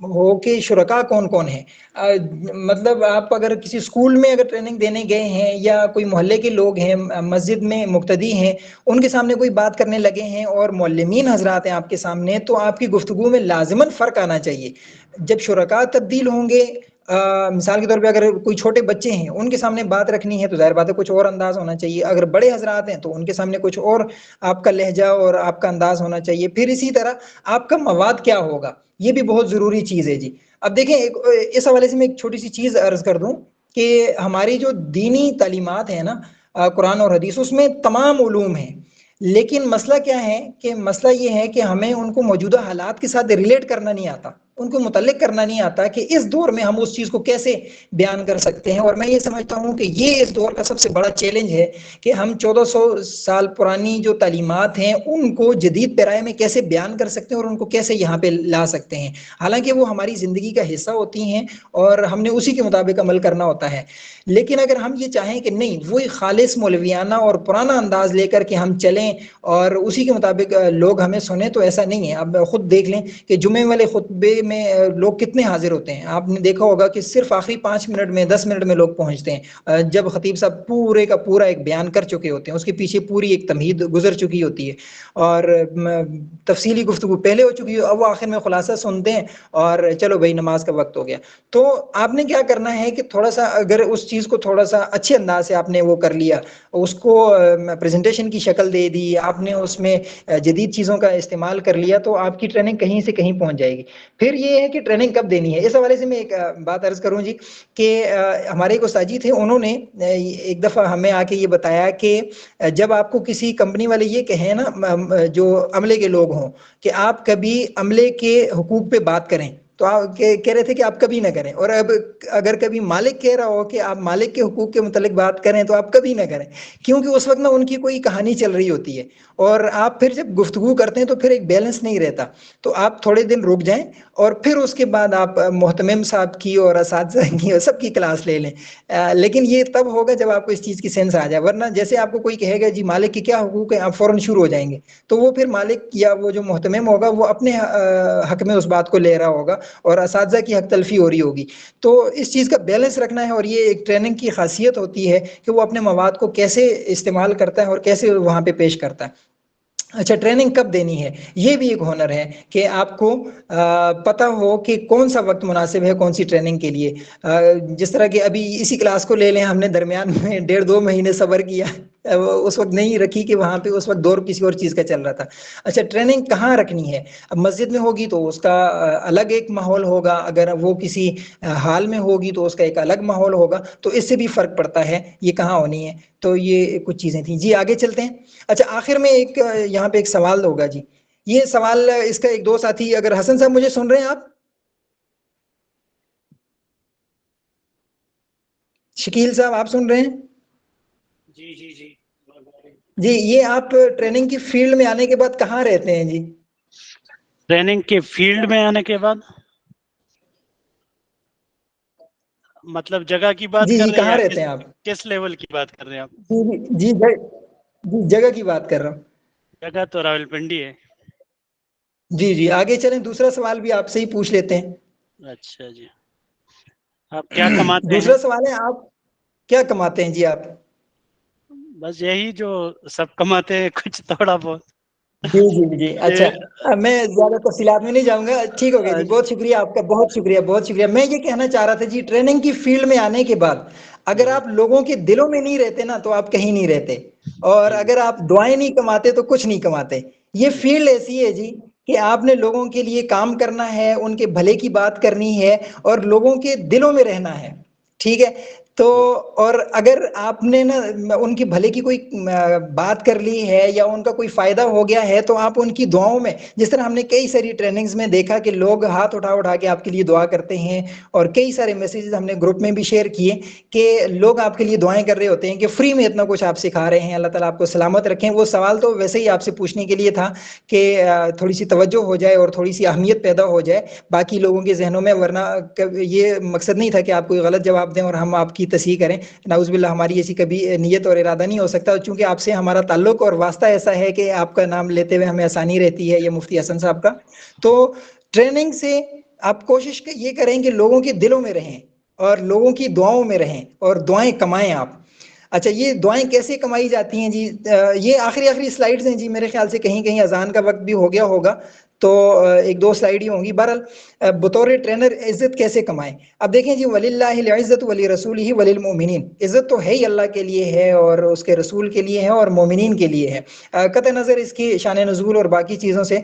ہو کہ شرکاء کون کون ہیں، مطلب آپ اگر کسی اسکول میں اگر ٹریننگ دینے گئے ہیں یا کوئی محلے کے لوگ ہیں، مسجد میں مقتدی ہیں، ان کے سامنے کوئی بات کرنے لگے ہیں اور معلمین حضرات ہیں آپ کے سامنے، تو آپ کی گفتگو میں لازماً فرق آنا چاہیے۔ جب شرکاء تبدیل ہوں گے، مثال کے طور پہ اگر کوئی چھوٹے بچے ہیں ان کے سامنے بات رکھنی ہے تو ظاہر بات ہے کچھ اور انداز ہونا چاہیے، اگر بڑے حضرات ہیں تو ان کے سامنے کچھ اور آپ کا لہجہ اور آپ کا انداز ہونا چاہیے۔ پھر اسی طرح آپ کا مواد کیا ہوگا، یہ بھی بہت ضروری چیز ہے جی۔ اب دیکھیں اس حوالے سے میں ایک چھوٹی سی چیز عرض کر دوں کہ ہماری جو دینی تعلیمات ہیں نا، قرآن اور حدیث، اس میں تمام علوم ہیں، لیکن مسئلہ کیا ہے کہ مسئلہ یہ ہے کہ ہمیں ان کو موجودہ حالات کے ساتھ ریلیٹ کرنا نہیں آتا، ان کو متعلق کرنا نہیں آتا کہ اس دور میں ہم اس چیز کو کیسے بیان کر سکتے ہیں۔ اور میں یہ سمجھتا ہوں کہ یہ اس دور کا سب سے بڑا چیلنج ہے کہ ہم 1400 سال پرانی جو تعلیمات ہیں ان کو جدید پیرائے میں کیسے بیان کر سکتے ہیں اور ان کو کیسے یہاں پہ لا سکتے ہیں، حالانکہ وہ ہماری زندگی کا حصہ ہوتی ہیں اور ہم نے اسی کے مطابق عمل کرنا ہوتا ہے۔ لیکن اگر ہم یہ چاہیں کہ نہیں، وہی خالص مولویانہ اور پرانا انداز لے کر کے ہم چلیں اور اسی کے مطابق لوگ ہمیں سنیں، تو ایسا نہیں ہے۔ اب خود دیکھ لیں کہ جمعے والے خطبے میں لوگ کتنے حاضر ہوتے ہیں، آپ نے دیکھا ہوگا کہ صرف آخری 5 منٹ میں 10 منٹ میں لوگ پہنچتے ہیں، جب خطیب صاحب پورے کا پورا ایک بیان کر چکے ہوتے ہیں، اس کے پیچھے پوری ایک تمہید گزر چکی ہوتی ہے اور تفصیلی گفتگو پہلے ہو چکی ہے، اب وہ آخر میں خلاصہ سنتے ہیں اور چلو بھائی نماز کا وقت ہو گیا۔ تو آپ نے کیا کرنا ہے کہ تھوڑا سا اگر اس چیز کو تھوڑا سا اچھے انداز سے آپ نے وہ کر لیا، اس کو پریزنٹیشن کی شکل دے دی، آپ نے اس میں جدید چیزوں کا استعمال کر لیا، تو آپ کی ٹریننگ کہیں سے کہیں پہنچ جائے گی۔ پھر یہ ہے کہ ٹریننگ کب دینی ہے، اس حوالے سے میں ایک بات عرض کروں جی کہ ہمارے ایک استاد جی تھے، انہوں نے ایک دفعہ ہمیں آ کے یہ بتایا کہ جب آپ کو کسی کمپنی والے یہ کہیں نا، جو عملے کے لوگ ہوں، کہ آپ کبھی عملے کے حقوق پہ بات کریں، تو آپ کہہ رہے تھے کہ آپ کبھی نہ کریں، اور اب اگر کبھی مالک کہہ رہا ہو کہ آپ مالک کے حقوق کے متعلق بات کریں تو آپ کبھی نہ کریں، کیونکہ اس وقت نا ان کی کوئی کہانی چل رہی ہوتی ہے اور آپ پھر جب گفتگو کرتے ہیں تو پھر ایک بیلنس نہیں رہتا۔ تو آپ تھوڑے دن رک جائیں اور پھر اس کے بعد آپ محتمم صاحب کی اور اساتذہ کی اور سب کی کلاس لے لیں، لیکن یہ تب ہوگا جب آپ کو اس چیز کی سینس آ جائے، ورنہ جیسے آپ کو کوئی کہے گا جی مالک کے کیا حقوق ہیں، آپ فوراً شروع ہو جائیں گے، تو وہ پھر مالک یا وہ جو محتمم ہوگا وہ اپنے حق میں اس بات کو لے رہا ہوگا اور اساتذہ کی حق تلفی ہو رہی ہوگی۔ تو اس چیز کا بیلنس رکھنا ہے، اور یہ ایک ٹریننگ کی خاصیت ہوتی ہے کہ وہ اپنے مواد کو کیسے استعمال کرتا ہے اور کیسے وہاں پہ پیش کرتا ہے۔ اچھا، ٹریننگ کب دینی ہے، یہ بھی ایک ہنر ہے کہ آپ کو پتہ ہو کہ کون سا وقت مناسب ہے کون سی ٹریننگ کے لیے۔ جس طرح کہ ابھی اسی کلاس کو لے لیں، ہم نے درمیان میں 1.5-2 مہینے صبر کیا، اس وقت نہیں رکھی کہ وہاں پہ اس وقت دور کسی اور چیز کا چل رہا تھا۔ اچھا، ٹریننگ کہاں رکھنی ہے، اب مسجد میں ہوگی تو اس کا الگ ایک ماحول ہوگا، اگر وہ کسی حال میں ہوگی تو اس کا ایک الگ ماحول ہوگا، تو اس سے بھی فرق پڑتا ہے یہ کہاں ہونی ہے۔ تو یہ کچھ چیزیں تھیں جی، آگے چلتے ہیں۔ اچھا، آخر میں ایک یہاں پہ ایک سوال ہوگا جی، یہ سوال اس کا ایک دو ساتھی، اگر حسن صاحب مجھے سن رہے ہیں آپ، شکیل صاحب آپ سن رہے ہیں؟
جی جی جی
جی، یہ آپ ٹریننگ کی فیلڈ میں آنے کے بعد کہاں رہتے ہیں جی؟
ٹریننگ کے فیلڈ میں آنے کے بعد مطلب جگہ کی بات
جی
کر
جی،
رہے ہیں
کہاں
یا
رہتے ہیں آپ؟
کس لیول کی بات کر رہے ہیں آپ؟
جی جی جی، جگہ کی بات کر رہا ہوں۔
جگہ تو راولپنڈی ہے۔
جی جی، آگے چلیں، دوسرا سوال بھی آپ سے ہی پوچھ لیتے ہیں۔
اچھا جی، آپ کیا کماتے ہیں؟
دوسرا سوال ہے آپ کیا کماتے ہیں جی آپ؟
بس یہی جو سب کماتے ہیں، کچھ تھوڑا بہت.
جی جی جی اچھا، میں زیادہ تفصیلات میں نہیں جاؤں گا. ٹھیک ہو گیا جی، بہت شکریہ آپ کا، بہت شکریہ بہت شکریہ. میں یہ کہنا چاہ رہا تھا جی، ٹریننگ کی فیلڈ میں آنے کے بعد اگر آپ لوگوں کے دلوں میں نہیں رہتے نا تو آپ کہیں نہیں رہتے، اور اگر آپ دعائیں نہیں کماتے تو کچھ نہیں کماتے. یہ فیلڈ ایسی ہے جی کہ آپ نے لوگوں کے لیے کام کرنا ہے، ان کے بھلے کی بات کرنی ہے اور لوگوں کے دلوں میں رہنا ہے. ٹھیک ہے، تو اور اگر آپ نے نا ان کی بھلے کی کوئی بات کر لی ہے یا ان کا کوئی فائدہ ہو گیا ہے تو آپ ان کی دعاؤں میں، جس طرح ہم نے کئی ساری ٹریننگز میں دیکھا کہ لوگ ہاتھ اٹھا کے آپ کے لیے دعا کرتے ہیں، اور کئی سارے میسیجز ہم نے گروپ میں بھی شیئر کیے کہ لوگ آپ کے لیے دعائیں کر رہے ہوتے ہیں کہ فری میں اتنا کچھ آپ سکھا رہے ہیں، اللہ تعالیٰ آپ کو سلامت رکھیں. وہ سوال تو ویسے ہی آپ سے پوچھنے کے لیے تھا کہ تھوڑی سی توجہ ہو جائے اور تھوڑی سی اہمیت پیدا ہو جائے باقی لوگوں کے ذہنوں میں، ورنہ یہ مقصد نہیں تھا کہ آپ کوئی غلط جواب دیں اور ہم آپ کی تصحیح کریں. نعوذ باللہ، ہماری ایسی کبھی نیت اور ارادہ نہیں ہو سکتا، چونکہ آپ سے ہمارا تعلق اور واسطہ ایسا ہے کہ آپ کا نام لیتے ہوئے ہمیں آسانی رہتی ہے، یہ مفتی حسن صاحب کا. تو ٹریننگ سے آپ کوشش یہ کریں کہ لوگوں کے دلوں میں رہیں اور لوگوں کی دعاؤں میں رہیں اور دعائیں کمائیں آپ. اچھا، یہ دعائیں کیسے کمائی جاتی ہیں جی؟ یہ آخری سلائیڈز ہیں جی، میرے خیال سے کہیں اذان کا وقت بھی ہو گیا ہوگا تو ایک دو سلائیڈ ہی ہوں گی. بہرحال بطور ٹرینر عزت کیسے کمائیں؟ اب دیکھیں جی، وَلِلَّهِ الْعِزَّةُ وَلِرَسُولِهِ وَلِلْمُؤْمِنِينَ، عزت تو ہے ہی اللہ کے لیے ہے اور اس کے رسول کے لیے ہے اور مومنین کے لیے ہے. قطع نظر اس کی شان نزول اور باقی چیزوں سے،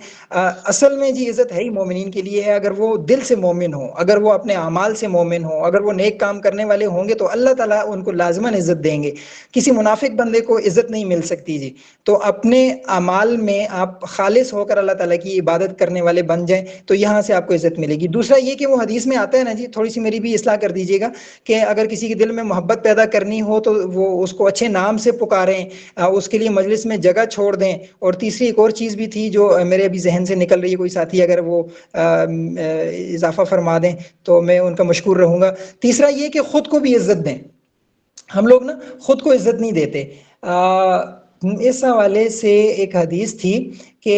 اصل میں جی عزت ہے ہی مومنین کے لیے ہے. اگر وہ دل سے مومن ہو، اگر وہ اپنے اعمال سے مومن ہو، اگر وہ نیک کام کرنے والے ہوں گے تو اللہ تعالیٰ ان کو لازماً عزت دیں گے. کسی منافق بندے کو عزت نہیں مل سکتی جی. تو اپنے اعمال میں آپ خالص ہو کر اللہ تعالیٰ کی عبادت کرنے والے بن جائیں تو یہاں سے آپ کو عزت ملے گی. دوسرا یہ کہ وہ حدیث میں آتا ہے نا جی، تھوڑی سی میری بھی اصلاح کر دیجیے گا، کہ اگر کسی کے دل میں محبت پیدا کرنی ہو تو وہ اس کو اچھے نام سے پکاریں، اس کے لیے مجلس میں جگہ چھوڑ دیں. اور تیسری ایک اور چیز بھی تھی جو میرے ابھی ذہن سے نکل رہی ہے، کوئی ساتھی اگر وہ اضافہ فرما دیں تو میں ان کا مشکور رہوں گا. تیسرا یہ کہ خود کو بھی عزت دیں. ہم لوگ نا خود کو عزت نہیں دیتے. اس حوالے سے ایک حدیث تھی کہ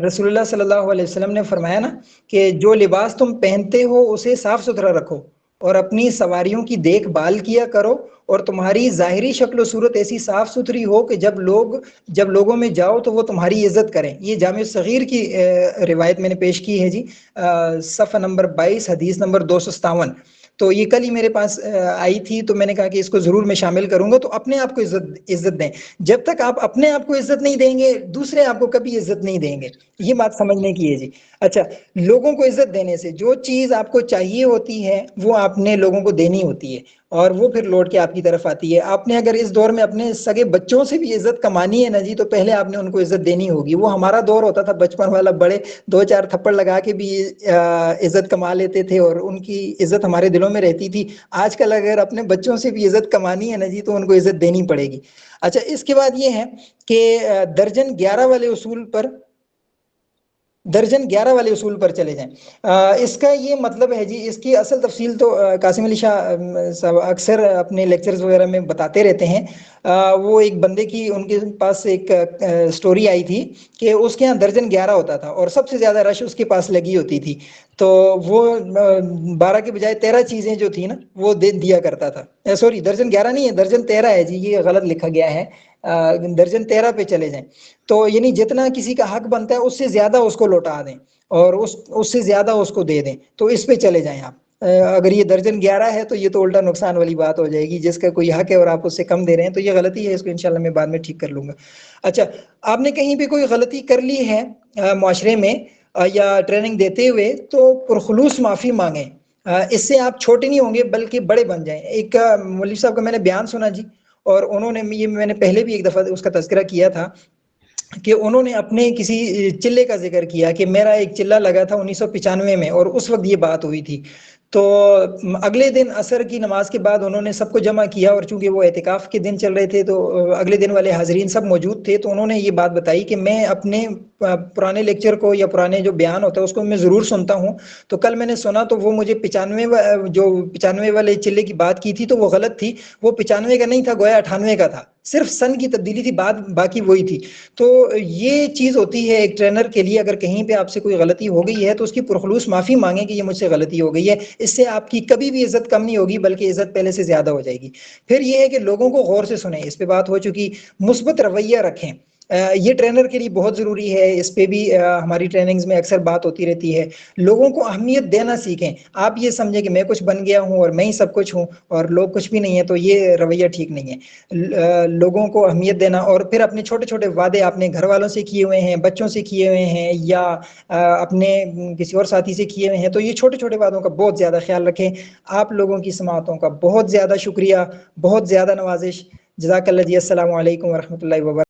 رسول اللہ صلی اللہ علیہ وسلم نے فرمایا نا کہ جو لباس تم پہنتے ہو اسے صاف ستھرا رکھو اور اپنی سواریوں کی دیکھ بھال کیا کرو، اور تمہاری ظاہری شکل و صورت ایسی صاف ستھری ہو کہ جب لوگوں میں جاؤ تو وہ تمہاری عزت کریں. یہ جامع صغیر کی روایت میں نے پیش کی ہے جی، صفحہ نمبر 22 حدیث نمبر 257. تو یہ کل ہی میرے پاس آئی تھی تو میں نے کہا کہ اس کو ضرور میں شامل کروں گا. تو اپنے آپ کو عزت دیں. جب تک آپ اپنے آپ کو عزت نہیں دیں گے دوسرے آپ کو کبھی عزت نہیں دیں گے. یہ بات سمجھنے کی ہے جی. اچھا، لوگوں کو عزت دینے سے جو چیز آپ کو چاہیے ہوتی ہے وہ آپ نے لوگوں کو دینی ہوتی ہے اور وہ پھر لوٹ کے آپ کی طرف آتی ہے. آپ نے اگر اس دور میں اپنے سگے بچوں سے بھی عزت کمانی ہے نا جی تو پہلے آپ نے ان کو عزت دینی ہوگی. وہ ہمارا دور ہوتا تھا بچپن والا، بڑے 2-4 تھپڑ لگا کے بھی عزت کما لیتے تھے اور ان کی عزت ہمارے دلوں میں رہتی تھی. آج کل اگر اپنے بچوں سے بھی عزت کمانی ہے نا جی تو ان کو عزت دینی پڑے گی. اچھا، اس کے بعد یہ ہے کہ درجن 11 والے اصول پر چلے جائیں. اس کا یہ مطلب ہے جی، اس کی اصل تفصیل تو قاسم علی شاہ صاحب اکثر اپنے لیکچرز وغیرہ میں بتاتے رہتے ہیں. وہ ایک بندے کی ان کے پاس ایک سٹوری آئی تھی کہ اس کے ہاں درجن 11 ہوتا تھا اور سب سے زیادہ رش اس کے پاس لگی ہوتی تھی. تو وہ 12 کے بجائے 13 چیزیں جو تھی نا وہ دیا کرتا تھا. سوری، درجن 11 نہیں ہے، درجن 13 ہے جی، یہ غلط لکھا گیا ہے. درجن 13 پہ چلے جائیں تو یعنی جتنا کسی کا حق بنتا ہے اس سے زیادہ اس کو لوٹا دیں اور اس سے زیادہ اس کو دے دیں. تو اس پہ چلے جائیں آپ. اگر یہ درجن 11 ہے تو یہ تو الٹا نقصان والی بات ہو جائے گی. جس کا کوئی حق ہے اور آپ اس سے کم دے رہے ہیں تو یہ غلطی ہے، اس کو انشاءاللہ میں بعد میں ٹھیک کر لوں گا. اچھا، آپ نے کہیں بھی کوئی غلطی کر لی ہے معاشرے میں یا ٹریننگ دیتے ہوئے تو پرخلوص معافی مانگیں. اس سے آپ چھوٹے نہیں ہوں گے بلکہ بڑے بن جائیں. ایک مولوی صاحب کا میں نے بیان سنا جی، اور انہوں نے، یہ میں نے پہلے بھی ایک دفعہ اس کا تذکرہ کیا تھا کہ انہوں نے اپنے کسی چلے کا ذکر کیا کہ میرا ایک چلہ لگا تھا 1995 میں اور اس وقت یہ بات ہوئی تھی. تو اگلے دن عصر کی نماز کے بعد انہوں نے سب کو جمع کیا اور چونکہ وہ اعتکاف کے دن چل رہے تھے تو اگلے دن والے حاضرین سب موجود تھے. تو انہوں نے یہ بات بتائی کہ میں اپنے پرانے لیکچر کو یا پرانے جو بیان ہوتا ہے اس کو میں ضرور سنتا ہوں. تو کل میں نے سنا تو وہ مجھے 95 والے چلے کی بات کی تھی تو وہ غلط تھی. وہ 95 کا نہیں تھا، گویا 98 کا تھا. صرف سن کی تبدیلی تھی، باقی وہی تھی. تو یہ چیز ہوتی ہے ایک ٹرینر کے لیے، اگر کہیں پہ آپ سے کوئی غلطی ہو گئی ہے تو اس کی پرخلوص معافی مانگیں کہ یہ مجھ سے غلطی ہو گئی ہے. اس سے آپ کی کبھی بھی عزت کم نہیں ہوگی، بلکہ عزت پہلے سے زیادہ ہو جائے گی. پھر یہ ہے کہ لوگوں کو غور سے سنیں، اس پہ بات ہو چکی. مثبت رویہ رکھیں، یہ ٹرینر کے لیے بہت ضروری ہے. اس پہ بھی ہماری ٹریننگز میں اکثر بات ہوتی رہتی ہے. لوگوں کو اہمیت دینا سیکھیں. آپ یہ سمجھیں کہ میں کچھ بن گیا ہوں اور میں ہی سب کچھ ہوں اور لوگ کچھ بھی نہیں ہیں، تو یہ رویہ ٹھیک نہیں ہے. لوگوں کو اہمیت دینا، اور پھر اپنے چھوٹے چھوٹے وعدے اپنے گھر والوں سے کیے ہوئے ہیں، بچوں سے کیے ہوئے ہیں، یا اپنے کسی اور ساتھی سے کیے ہوئے ہیں، تو یہ چھوٹے چھوٹے وعدوں کا بہت زیادہ خیال رکھیں. آپ لوگوں کی سماعتوں کا بہت زیادہ شکریہ، بہت زیادہ نوازش. جزاک اللہ جی. السلام علیکم ورحمۃ اللہ وبرکاتہ.